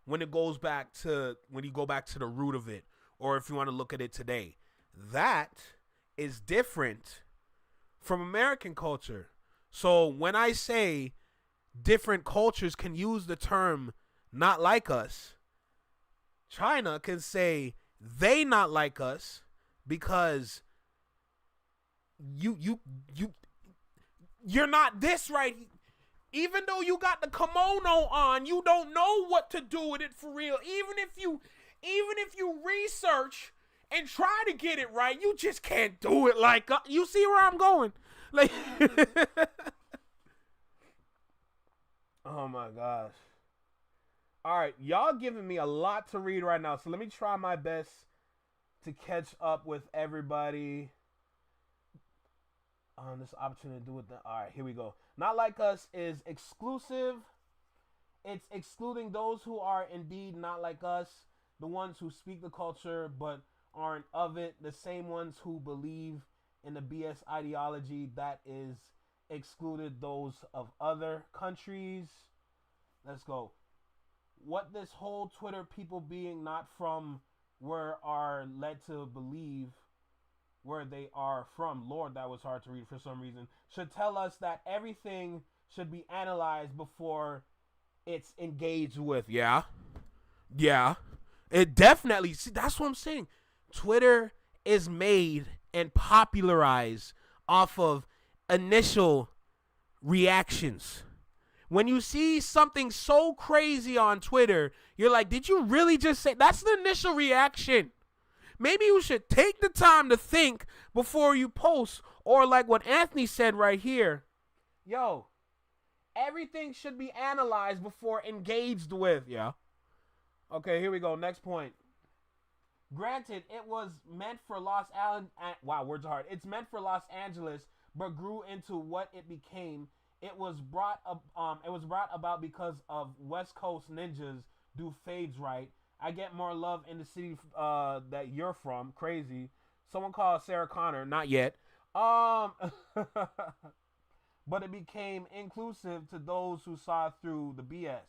when you go back to the root of it, or if you want to look at it today, that is different from American culture. So when I say different cultures can use the term not like us, China can say they not like us because you're not this right. Even though you got the kimono on, you don't know what to do with it for real. Even if you research and try to get it right, you just can't do it like you see where I'm going. Like oh my gosh. All right, y'all giving me a lot to read right now, so let me try my best to catch up with everybody on this opportunity to do it. All right, here we go. Not Like Us is exclusive It's excluding those who are indeed not like us, the ones who speak the culture but aren't of it, the same ones who believe in the BS ideology that is excluded those of other countries. Let's go. What this whole Twitter people being not from where are led to believe where they are from, Lord, that was hard to read for some reason, should tell us that everything should be analyzed before it's engaged with. Yeah. It definitely, see, that's what I'm saying. Twitter is made and popularized off of initial reactions. When you see something so crazy on Twitter, you're like, did you really just say? That's the initial reaction. Maybe you should take the time to think before you post. Or like what Anthony said right here. Yo, everything should be analyzed before engaged with. Yeah. Okay, here we go. Next point. Granted, it was meant for Los Angeles. Wow, words are hard. It's meant for Los Angeles, but grew into what it became. It was brought up. It was brought about because of West Coast ninjas do fades right. I get more love in the city that you're from. Crazy. Someone called Sarah Connor. Not yet. But it became inclusive to those who saw through the BS.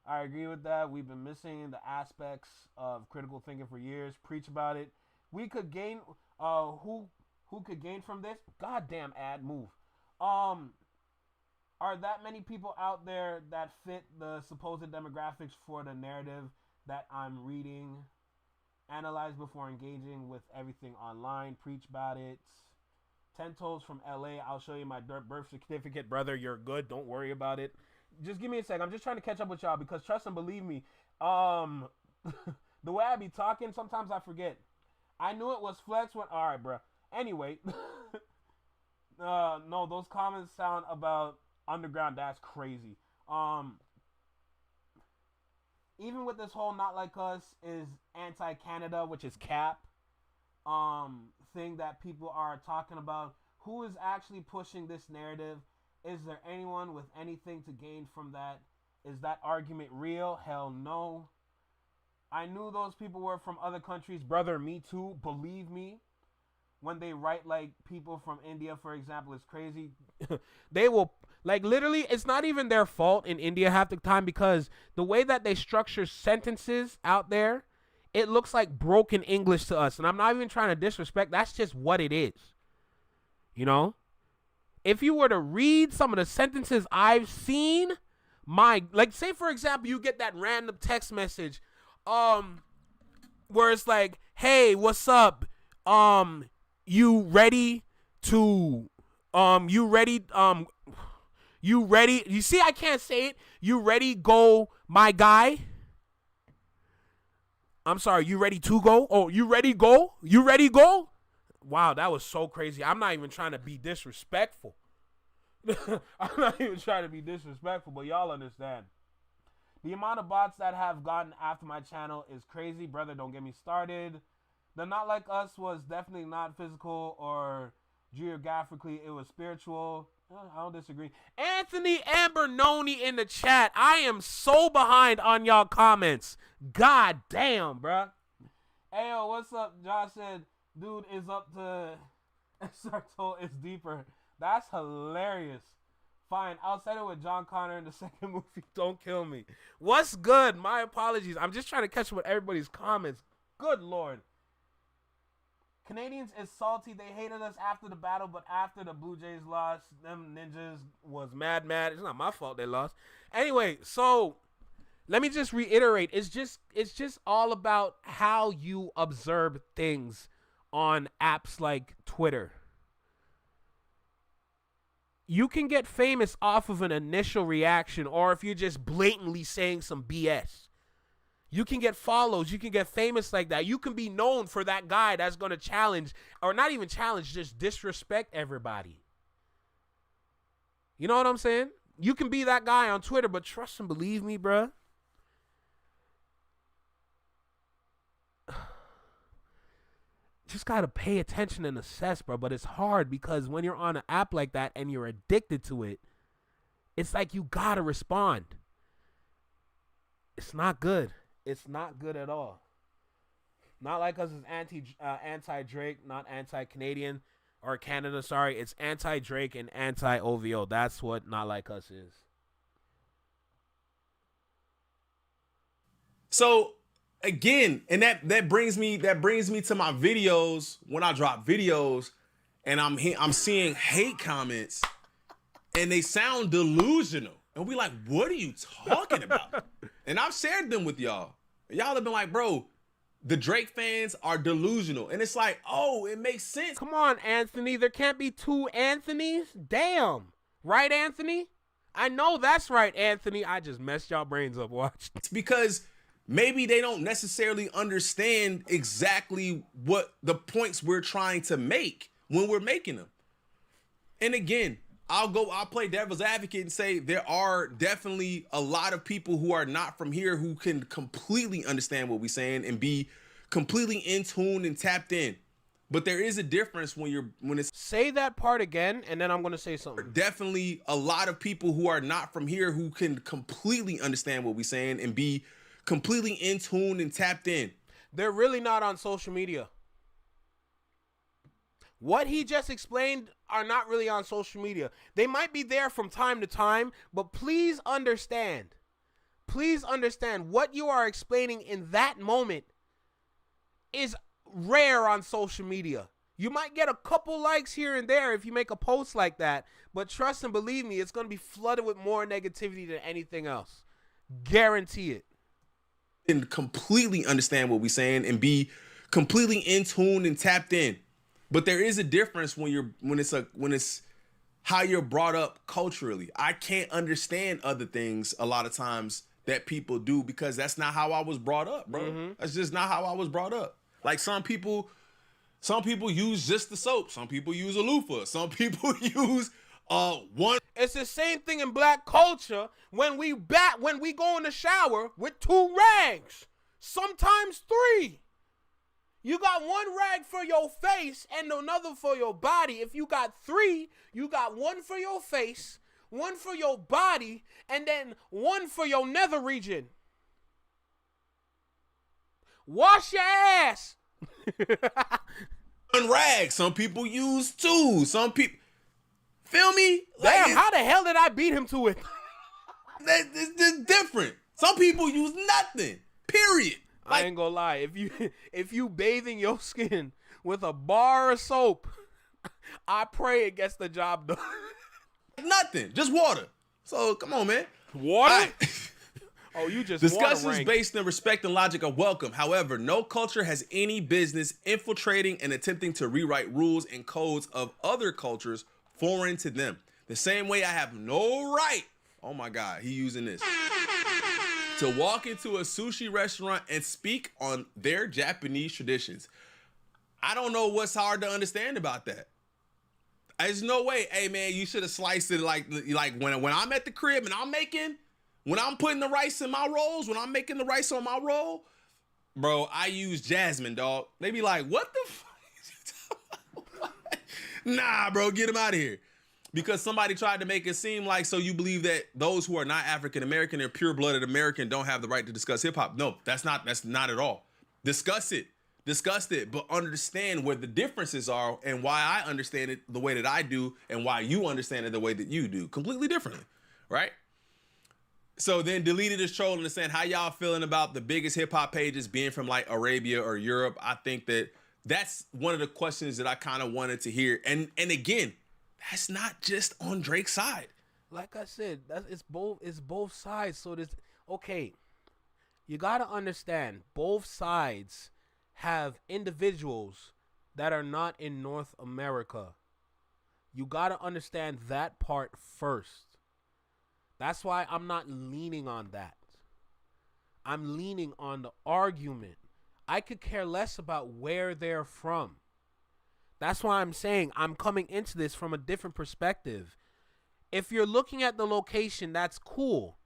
I agree with that. We've been missing the aspects of critical thinking for years. Preach about it. We could gain. Who could gain from this? Goddamn ad move. Are that many people out there that fit the supposed demographics for the narrative that I'm reading? Analyze before engaging with everything online. Preach about it. 10 toes from LA. I'll show you my birth certificate, brother. You're good. Don't worry about it. Just give me a sec. I'm just trying to catch up with y'all because trust and believe me, the way I be talking, sometimes I forget. I knew it was flex when. All right, bro. Anyway, no, those comments sound about underground. That's crazy. Even with this whole not like us is anti-Canada, which is cap, thing that people are talking about. Who is actually pushing this narrative? Is there anyone with anything to gain from that? Is that argument real? Hell no. I knew those people were from other countries. Brother, me too. Believe me. When they write like people from India, for example, it's crazy. They will, like, literally, it's not even their fault in India half the time because the way that they structure sentences out there, it looks like broken English to us. And I'm not even trying to disrespect. That's just what it is. You know? If you were to read some of the sentences I've seen, like, say, for example, you get that random text message, where it's like, hey, what's up? You ready? You see, I can't say it. You ready, go, my guy? I'm sorry, you ready to go? Oh, you ready, go? You ready, go? Wow, that was so crazy. I'm not even trying to be disrespectful. I'm not even trying to be disrespectful, but y'all understand. The amount of bots that have gotten after my channel is crazy. Brother, don't get me started. The Not Like Us was definitely not physical or geographically. It was spiritual. I don't disagree. Anthony Ambernoni in the chat. I am so behind on y'all comments. God damn, bruh. Hey, yo, what's up? Josh said, dude is up to Sarto is deeper. That's hilarious. Fine, I'll settle with John Connor in the second movie. Don't kill me. What's good? My apologies. I'm just trying to catch up with everybody's comments. Good Lord. Canadians is salty. They hated us after the battle, but after the Blue Jays lost, them ninjas was mad. It's not my fault they lost. Anyway, so let me just reiterate. It's just all about how you observe things on apps like Twitter. You can get famous off of an initial reaction, or if you're just blatantly saying some BS. You can get follows. You can get famous like that. You can be known for that guy that's going to challenge, or not even challenge, just disrespect everybody. You know what I'm saying? You can be that guy on Twitter, but trust and believe me, bruh. Just got to pay attention and assess, bro. But it's hard because when you're on an app like that and you're addicted to it, it's like you got to respond. It's not good. It's not good at all. Not Like Us is anti Drake, not anti Canadian or Canada. Sorry, it's anti Drake and anti OVO. That's what Not Like Us is. So again, and that brings me to my videos when I drop videos, and I'm seeing hate comments, and they sound delusional, and we like, what are you talking about? And I've shared them with y'all. Y'all have been like, bro, the Drake fans are delusional, and it's like, oh, it makes sense. Come on, Anthony. There can't be two Anthonys. Damn. Right, Anthony? I know that's right, Anthony. I just messed y'all brains up. Watch. It's because maybe they don't necessarily understand exactly what the points we're trying to make when we're making them. And again, I'll play devil's advocate and say there are definitely a lot of people who are not from here who can completely understand what we're saying and be completely in tune and tapped in. But there is a difference when it's Say that part again, and then I'm going to say something. definitely a lot of people who are not from here who can completely understand what we're saying and be completely in tune and tapped in. They're really not on social media. What he just explained are not really on social media. They might be there from time to time, but please understand what you are explaining in that moment is rare on social media. You might get a couple likes here and there if you make a post like that, but trust and believe me, it's going to be flooded with more negativity than anything else. Guarantee it. And completely understand what we're saying and be completely in tune and tapped in. But there is a difference when it's how you're brought up culturally. I can't understand other things a lot of times that people do because that's not how I was brought up, bro. Mm-hmm. That's just not how I was brought up. Like some people use just the soap. Some people use a loofah. Some people use one. It's the same thing in black culture when we go in the shower with 2 rags, sometimes 3. You got 1 rag for your face and another for your body. If you got 3, you got 1 for your face, 1 for your body, and then 1 for your nether region. Wash your ass. 1 rag. Some people use 2. Some people, feel me? Damn, how the hell did I beat him to it? It's different. Some people use nothing. Period. I ain't gonna lie. If you bathing your skin with a bar of soap, I pray it gets the job done. Nothing. Just water. So come on, man. Water? Oh, you just discussions based in respect and logic are welcome. However, no culture has any business infiltrating and attempting to rewrite rules and codes of other cultures foreign to them. The same way I have no right. Oh my God, he using this. To walk into a sushi restaurant and speak on their Japanese traditions. I don't know what's hard to understand about that. There's no way, hey man, you should have sliced it like when I'm at the crib and when I'm putting the rice in my rolls, when I'm making the rice on my roll, bro, I use jasmine, dog. They be like, what the fuck is you talking about? Nah, bro, get him out of here. Because somebody tried to make it seem like, so you believe that those who are not African-American and pure-blooded American don't have the right to discuss hip-hop. No, that's not at all. Discuss it, but understand where the differences are and why I understand it the way that I do and why you understand it the way that you do. Completely differently, right? So then deleted is trolling and saying, how y'all feeling about the biggest hip-hop pages being from like Arabia or Europe? I think that's one of the questions that I kind of wanted to hear. And again, that's not just on Drake's side. Like I said, it's both sides. So okay, you gotta understand both sides have individuals that are not in North America. You gotta understand that part first. That's why I'm not leaning on that. I'm leaning on the argument. I could care less about where they're from. That's why I'm saying I'm coming into this from a different perspective. If you're looking at the location, that's cool.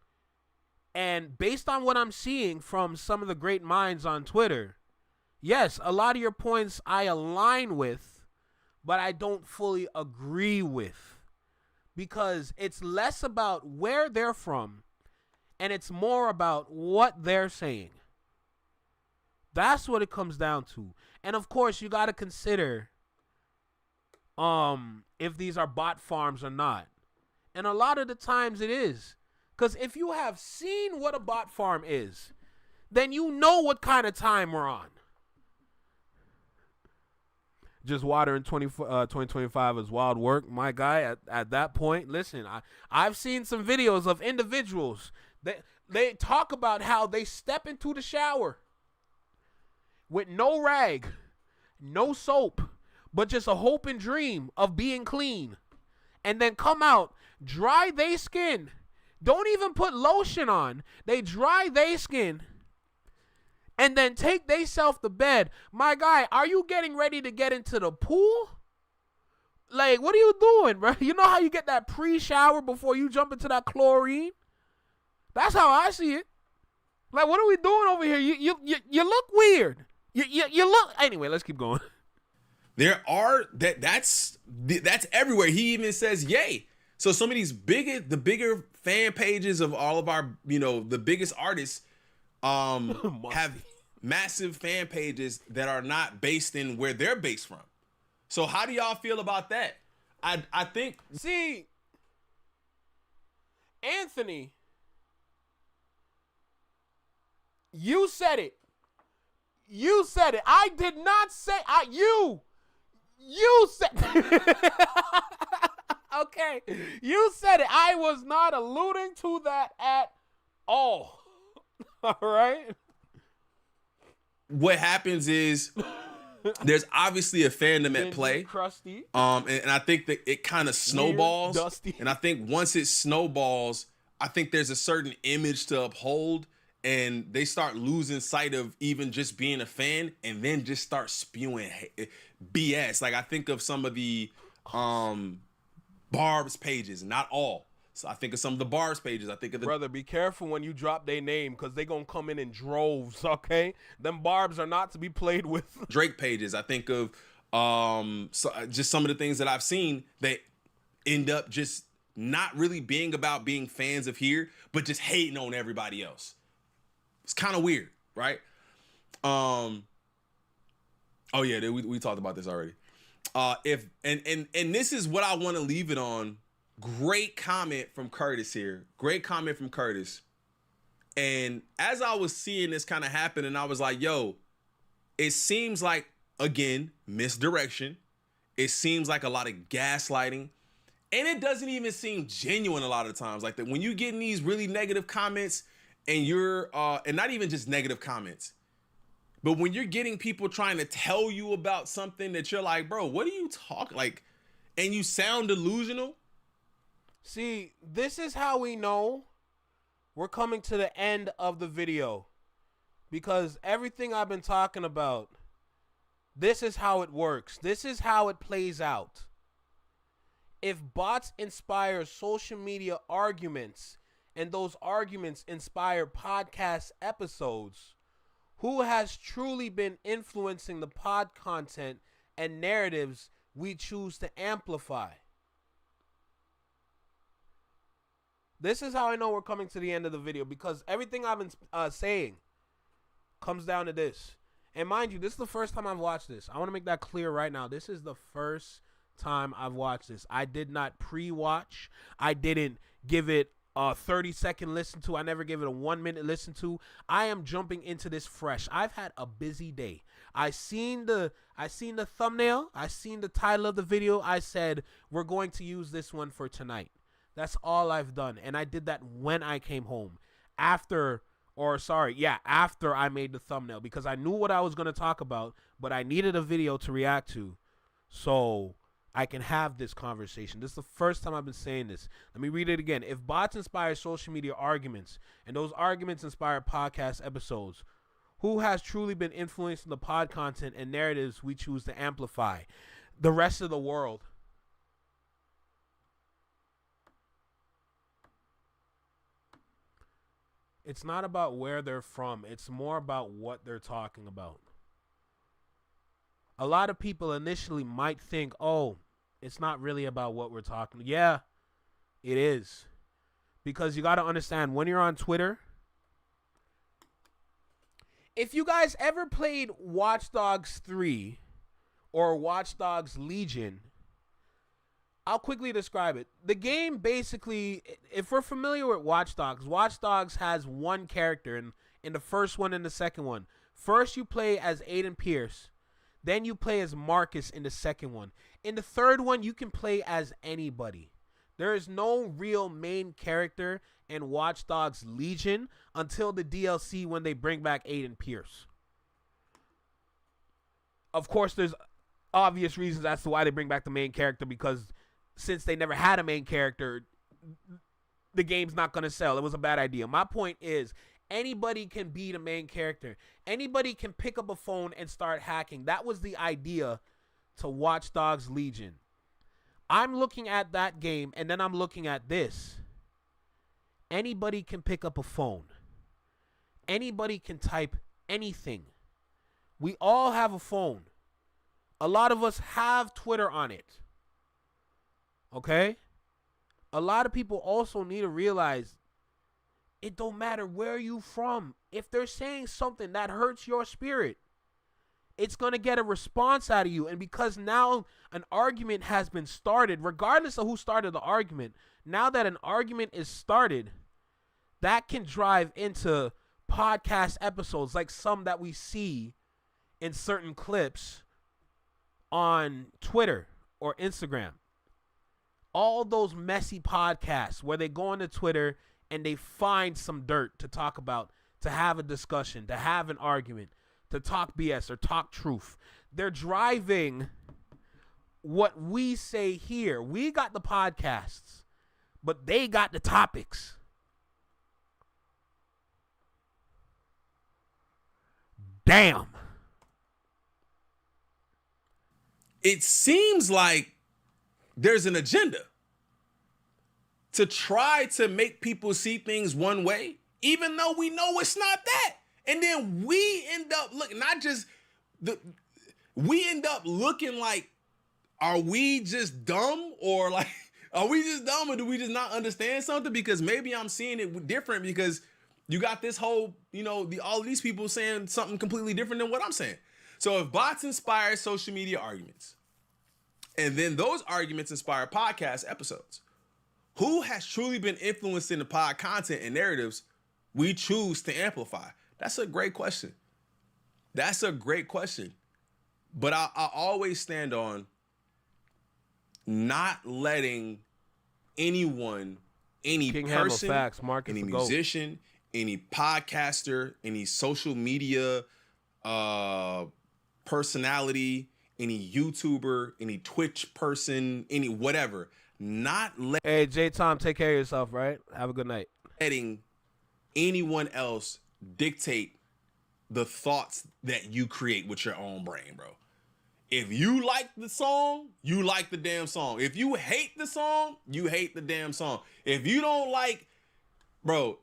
And based on what I'm seeing from some of the great minds on Twitter, yes, a lot of your points I align with, but I don't fully agree with. Because it's less about where they're from and it's more about what they're saying. That's what it comes down to. And of course, you got to consider if these are bot farms or not. And a lot of the times it is. Because if you have seen what a bot farm is, then you know what kind of time we're on. Just water in 2025 is wild work. My guy, at that point, listen, I've seen some videos of individuals that they talk about how they step into the shower with no rag, no soap, but just a hope and dream of being clean. And then come out, dry they skin. Don't even put lotion on. They dry they skin. And then take they self to bed. My guy, are you getting ready to get into the pool? Like, what are you doing, bro? You know how you get that pre-shower before you jump into that chlorine? That's how I see it. Like, what are we doing over here? You look weird. You look. Anyway, let's keep going. There are that's everywhere. He even says yay. So some of these the bigger fan pages of all of our, the biggest artists have massive fan pages that are not based in where they're based from. So how do y'all feel about that? I think, see, Anthony, you said it. You said it. I did not say you said okay. You said it. I was not alluding to that at all. All right. What happens is there's obviously a fandom at play. Crusty. And I think that it kind of snowballs. Weird, dusty. And I think once it snowballs, I think there's a certain image to uphold, and they start losing sight of even just being a fan, and then just start spewing BS. Like, I think of some of the Barb's pages, not all. So I think of some of the Barb's pages. I think of the brother. Be careful when you drop their name, because they gonna come in droves. Okay, them Barbs are not to be played with. Drake pages. I think of just some of the things that I've seen that end up just not really being about being fans of here, but just hating on everybody else. It's kind of weird, right? Oh yeah, we talked about this already. And this is what I want to leave it on. Great comment from Curtis here. Great comment from Curtis. And as I was seeing this kind of happen, and I was like, yo, it seems like, again, misdirection. It seems like a lot of gaslighting. And it doesn't even seem genuine a lot of times. Like, that when you get in these really negative comments, and you're and not even just negative comments, but when you're getting people trying to tell you about something that you're like, bro, what are you talking, like, and you sound delusional. See, this is how we know we're coming to the end of the video, because everything I've been talking about, this is how it works. This is how it plays out. If bots inspire social media arguments, and those arguments inspire podcast episodes, who has truly been influencing the pod content and narratives we choose to amplify? This is how I know we're coming to the end of the video, because everything I've been saying comes down to this. And mind you, this is the first time I've watched this. I want to make that clear right now. This is the first time I've watched this. I did not pre-watch. I didn't give it a 30-second listen to. I never gave it a 1-minute listen to. I am jumping into this fresh. I've had a busy day. I seen the thumbnail. I seen the title of the video. I said, we're going to use this one for tonight. That's all I've done. And I did that when I came home. After I made the thumbnail, because I knew what I was going to talk about, but I needed a video to react to so I can have this conversation. This is the first time I've been saying this. Let me read it again. If bots inspire social media arguments, and those arguments inspire podcast episodes, who has truly been influencing the pod content and narratives we choose to amplify? The rest of the world. It's not about where they're from. It's more about what they're talking about. A lot of people initially might think, oh, it's not really about what we're talking. Yeah, it is. Because you got to understand, when you're on Twitter, if you guys ever played Watch Dogs 3 or Watch Dogs Legion, I'll quickly describe it. The game basically, if we're familiar with Watch Dogs has one character in the first one and the second one. First, you play as Aiden Pierce. Then you play as Marcus in the second one. In the third one, you can play as anybody. There is no real main character in Watch Dogs Legion until the DLC when they bring back Aiden Pierce. Of course, there's obvious reasons as to why they bring back the main character, because since they never had a main character, the game's not going to sell. It was a bad idea. My point is, anybody can be the main character. Anybody can pick up a phone and start hacking. That was the idea to Watch Dogs Legion. I'm looking at that game, and then I'm looking at this. Anybody can pick up a phone. Anybody can type anything. We all have a phone. A lot of us have Twitter on it. Okay? A lot of people also need to realize it don't matter where you from. If they're saying something that hurts your spirit, it's going to get a response out of you. And because now an argument has been started, regardless of who started the argument, now that an argument is started, that can drive into podcast episodes like some that we see in certain clips on Twitter or Instagram. All those messy podcasts where they go onto Twitter and they find some dirt to talk about, to have a discussion, to have an argument, to talk BS or talk truth. They're driving what we say here. We got the podcasts, but they got the topics. Damn. It seems like there's an agenda to try to make people see things one way, even though we know it's not that. And then we end up looking, we end up looking like, are we just dumb, or like, are we just dumb, or do we just not understand something? Because maybe I'm seeing it different, because you got this whole, all of these people saying something completely different than what I'm saying. So if bots inspire social media arguments, and then those arguments inspire podcast episodes, who has truly been influenced in the pod content and narratives we choose to amplify? That's a great question. That's a great question. But I always stand on not letting anyone, any King person, facts, Marcus any musician, any podcaster, any social media personality, any YouTuber, any Twitch person, any whatever, Hey, J Tom, take care of yourself, right? Have a good night. Letting anyone else dictate the thoughts that you create with your own brain, bro. If you like the song, you like the damn song. If you hate the song, you hate the damn song. If you don't like, bro,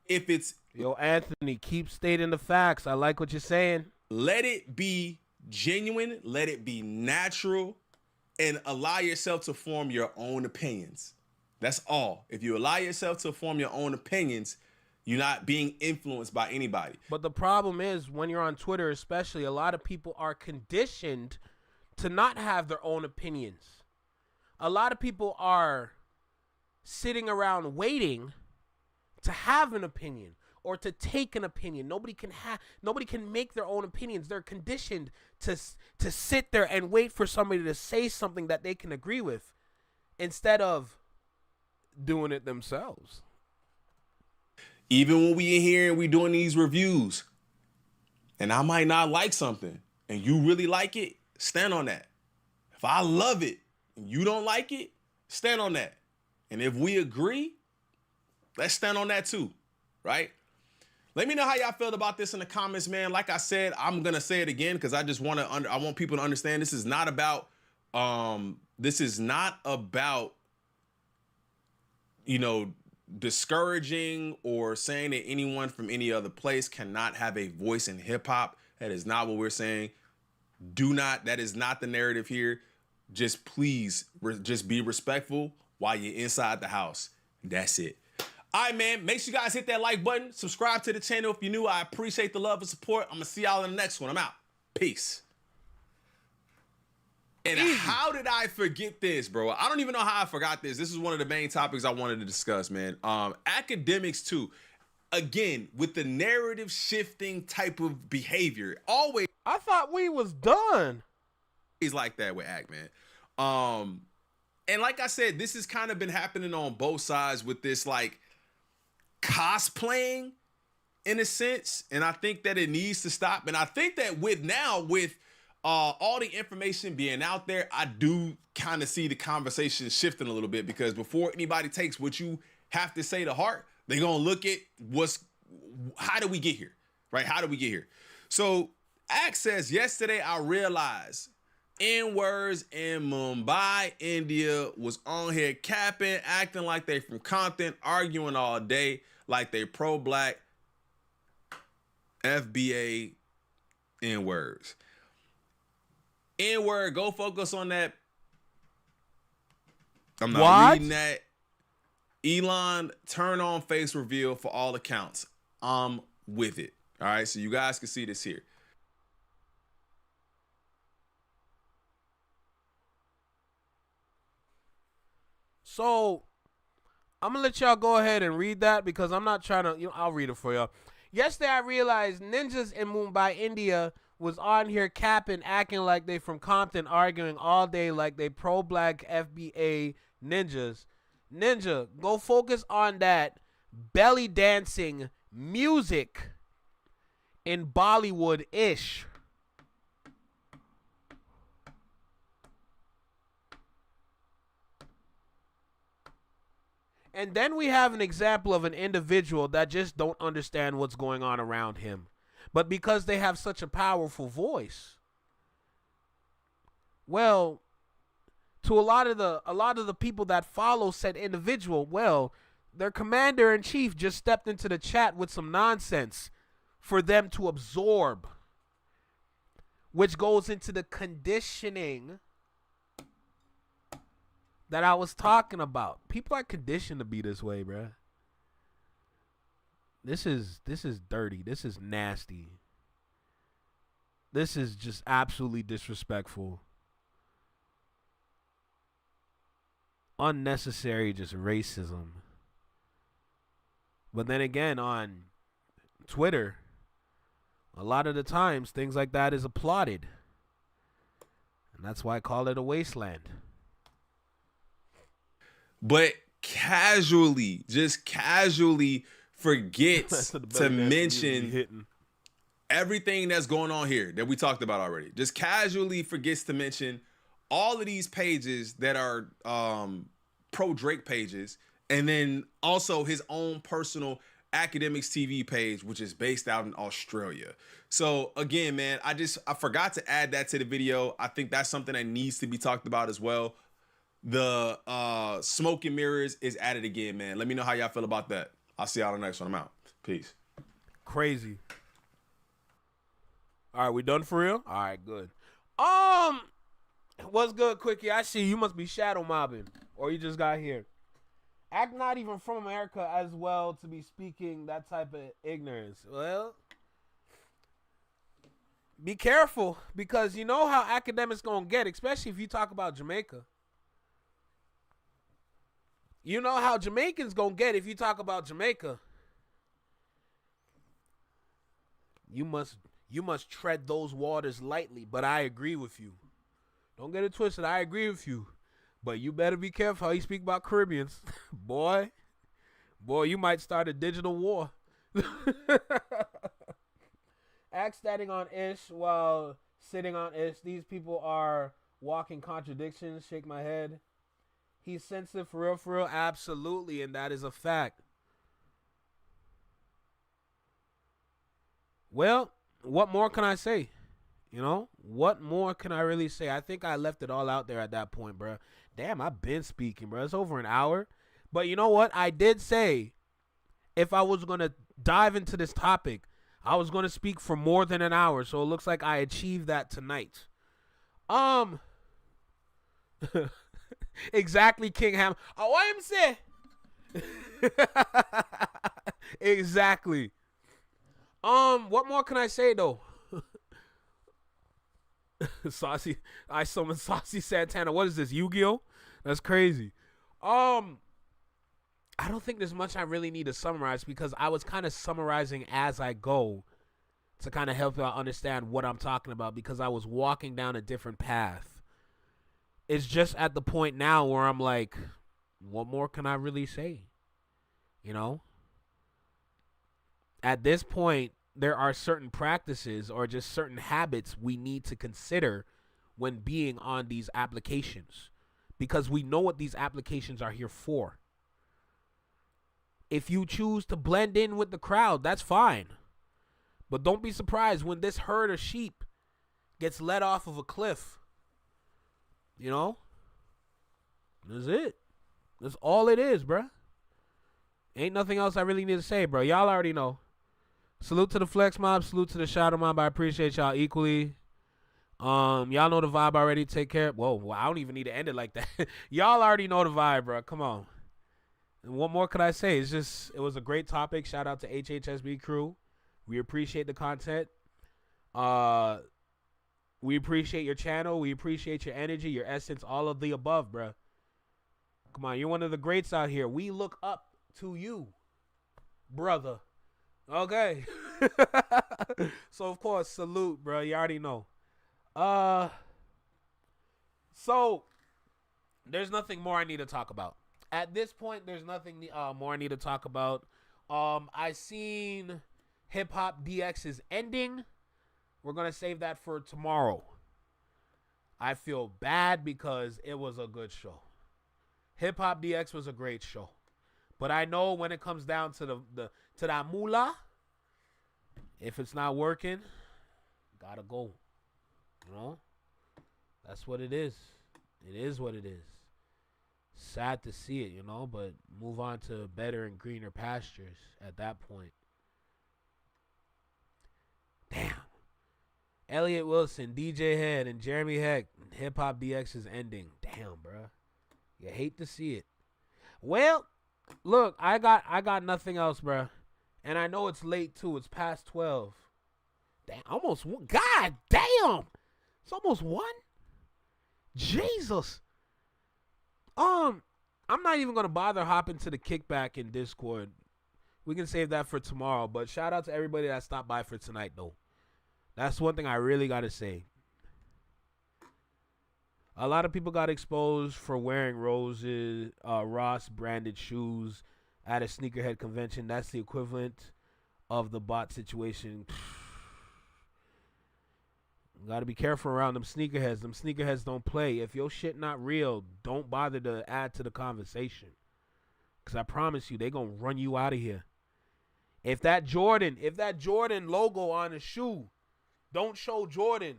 if it's... Yo, Anthony, keep stating the facts. I like what you're saying. Let it be genuine. Let it be natural. And allow yourself to form your own opinions. That's all. If you allow yourself to form your own opinions, you're not being influenced by anybody. But the problem is, when you're on Twitter especially, a lot of people are conditioned to not have their own opinions. A lot of people are sitting around waiting to have an opinion or to take an opinion. Nobody can make their own opinions. They're conditioned to sit there and wait for somebody to say something that they can agree with instead of doing it themselves. Even when we in here and we doing these reviews, and I might not like something, and you really like it, stand on that. If I love it and you don't like it, stand on that. And if we agree, let's stand on that too, right? Let me know how y'all felt about this in the comments, man. Like I said, I'm gonna say it again because I just I want people to understand this is not about discouraging or saying that anyone from any other place cannot have a voice in hip hop. That is not what we're saying. That is not the narrative here. Just please, just be respectful while you're inside the house. That's it. All right, man. Make sure you guys hit that like button. Subscribe to the channel if you're new. I appreciate the love and support. I'm going to see y'all in the next one. I'm out. Peace. And how did I forget this, bro? I don't even know how I forgot this. This is one of the main topics I wanted to discuss, man. Academics, too. Again, with the narrative shifting type of behavior. Always. I thought we was done. He's like that with Act, man. And like I said, this has kind of been happening on both sides with this, like, cosplaying in a sense, and I think that it needs to stop. And I think that with all the information being out there, I do kind of see the conversation shifting a little bit, because before anybody takes what you have to say to heart, they're gonna look at how did we get here, right? How did we get here? So Axe says, yesterday I realized N-words in Mumbai, India was on here capping, acting like they from Compton, arguing all day like they pro-black, FBA, N-words. N-word, go focus on that. I'm not reading that. Elon, turn on face reveal for all accounts. I'm with it. All right, so you guys can see this here. So I'm gonna let y'all go ahead and read that, because I'm not trying to, I'll read it for y'all. Yesterday I realized ninjas in Mumbai, India was on here capping, acting like they from Compton, arguing all day like they pro-black FBA ninjas. Ninja, go focus on that belly dancing music in Bollywood-ish. And then we have an example of an individual that just don't understand what's going on around him. But because they have such a powerful voice, well, to a lot of the people that follow said individual, well, their commander in chief just stepped into the chat with some nonsense for them to absorb, which goes into the conditioning that I was talking about. People are conditioned to be this way, bruh. This is dirty. This is nasty. This is just absolutely disrespectful. Unnecessary just racism. But then again, on Twitter, a lot of the times things like that is applauded. And that's why I call it a wasteland. But just casually forgets to mention everything that's going on here that we talked about already. Just casually forgets to mention all of these pages that are pro Drake pages, and then also his own personal academics TV page, which is based out in Australia. So again, man, I forgot to add that to the video. I think that's something that needs to be talked about as well. The smoke and mirrors is at it again, man. Let me know how y'all feel about that. I'll see y'all on the next one. I'm out. Peace. Crazy. All right, we done for real? All right, good. What's good, Quickie? I see you must be shadow mobbing, or you just got here. Act not even from America as well to be speaking that type of ignorance. Well, be careful, because you know how academics gonna get, especially if you talk about Jamaica. You know how Jamaicans gonna get if you talk about Jamaica. You must tread those waters lightly, but I agree with you. Don't get it twisted. I agree with you. But you better be careful how you speak about Caribbeans. Boy, you might start a digital war. Act standing on ish while sitting on ish. These people are walking contradictions. Shake my head. He's sensitive for real, absolutely, and that is a fact. Well, what more can I say? You know, what more can I really say? I think I left it all out there at that point, bro. Damn, I've been speaking, bro. It's over an hour. But you know what? I did say if I was going to dive into this topic, I was going to speak for more than an hour. So it looks like I achieved that tonight. Exactly, King Ham. Oh, I'm saying, Exactly. What more can I say though? Saucy, I summon Saucy Santana. What is this, Yu-Gi-Oh? That's crazy. Um, I don't think there's much I really need to summarize because I was kind of summarizing as I go to kind of help y'all understand what I'm talking about because I was walking down a different path. It's just at the point now where I'm like, what more can I really say? You know? At this point, there are certain practices or just certain habits we need to consider when being on these applications because we know what these applications are here for. If you choose to blend in with the crowd, that's fine. But don't be surprised when this herd of sheep gets let off of a cliff. You know? That's it. That's all it is, bruh. Ain't nothing else I really need to say, bro. Y'all already know. Salute to the Flex Mob. Salute to the Shadow Mob. I appreciate y'all equally. Y'all know the vibe already. Take care. Whoa, well, I don't even need to end it like that. Y'all already know the vibe, bro. Come on. And what more could I say? It's just, it was a great topic. Shout out to HHSB crew. We appreciate the content. We appreciate your channel. We appreciate your energy, your essence, all of the above, bro. Come on, you're one of the greats out here. We look up to you, brother. Okay. So of course, salute, bro. You already know. So there's nothing more I need to talk about. At this point, there's nothing more I need to talk about. I seen Hip Hop DX's ending. We're gonna save that for tomorrow. I feel bad because it was a good show. Hip Hop DX was a great show. But I know when it comes down to the to that moolah, if it's not working, gotta go. You know? That's what it is. It is what it is. Sad to see it, you know, but move on to better and greener pastures at that point. Damn. Elliot Wilson, DJ Head, and Jeremy Heck, Hip Hop DX is ending. Damn, bro. You hate to see it. Well, look, I got nothing else, bro. And I know it's late too. It's past 12. Damn, almost one. God damn. It's almost 1. Jesus. I'm not even gonna bother hopping to the kickback in Discord. We can save that for tomorrow. But shout out to everybody that stopped by for tonight, though. That's one thing I really gotta say. A lot of people got exposed for wearing Ross branded shoes at a sneakerhead convention. That's the equivalent of the bot situation. Got to be careful around them sneakerheads. Them sneakerheads don't play. If your shit not real, don't bother to add to the conversation. Because I promise you, they going to run you out of here. If that Jordan logo on the shoe don't show Jordan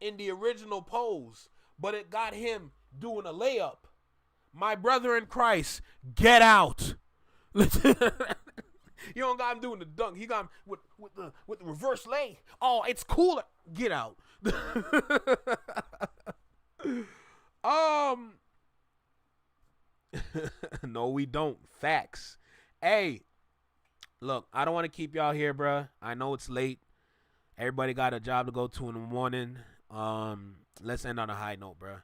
in the original pose, but it got him doing a layup, my brother in Christ, get out. You don't got him doing the dunk. He got him with the reverse lay. Oh, it's cooler. Get out. No, we don't. Facts. Hey, look, I don't want to keep y'all here, bruh. I know it's late. Everybody got a job to go to in the morning. Let's end on a high note, bruh.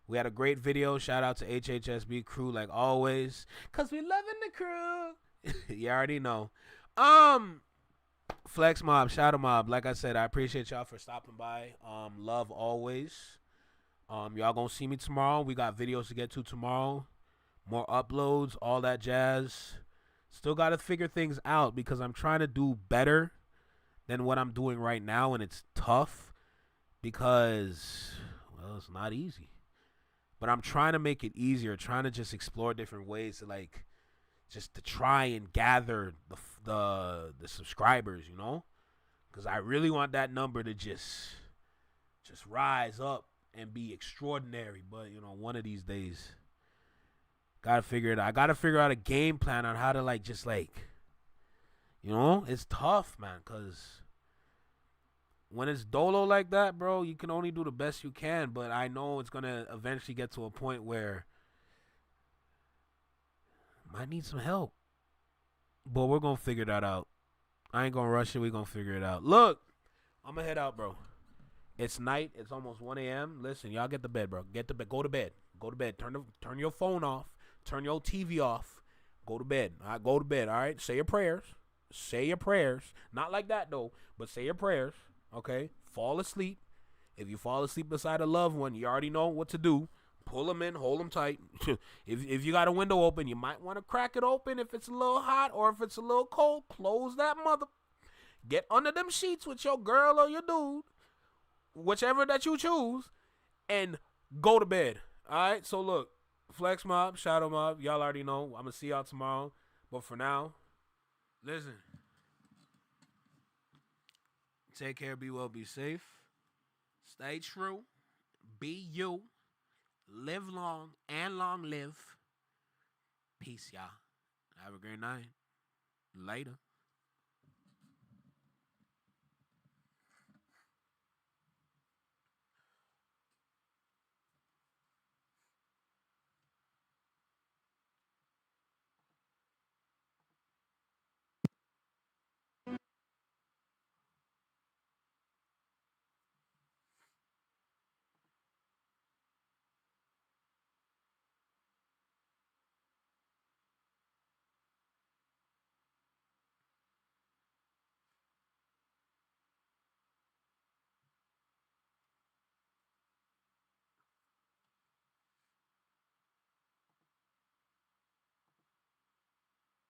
We had a great video. Shout out to HHSB crew like always. Cause we loving the crew. You already know. Flex Mob, Shadow Mob. Like I said, I appreciate y'all for stopping by. Love always. Y'all gonna see me tomorrow. We got videos to get to tomorrow. More uploads, all that jazz. Still gotta figure things out because I'm trying to do better than what I'm doing right now, and it's tough because, well, it's not easy. But I'm trying to make it easier, trying to just explore different ways to like just to try and gather the subscribers, you know? Because I really want that number to just rise up and be extraordinary. But, you know, one of these days, gotta figure it out. I gotta figure out a game plan on how to, like, just, like, you know? It's tough, man, because when it's dolo like that, bro, you can only do the best you can. But I know it's going to eventually get to a point where Might need some help. But we're going to figure that out. I ain't going to rush it. We're going to figure it out. Look, I'm going to head out, bro. It's night. It's almost 1 a.m. Listen, y'all get to bed, bro. Get to bed. Go to bed. Go to bed. Turn your phone off. Turn your TV off. Go to bed. All right, go to bed, all right? Say your prayers. Say your prayers. Not like that, though, but say your prayers, okay? Fall asleep. If you fall asleep beside a loved one, you already know what to do. Pull them in, hold them tight. if you got a window open, you might want to crack it open if it's a little hot or if it's a little cold. Close that mother. Get under them sheets with your girl or your dude, whichever that you choose, and go to bed. All right? So, look, Flex Mob, Shadow Mob, y'all already know. I'm going to see y'all tomorrow. But for now, listen. Take care, be well, be safe. Stay true. Be you. Live long and long live. Peace, y'all. Have a great night. Later.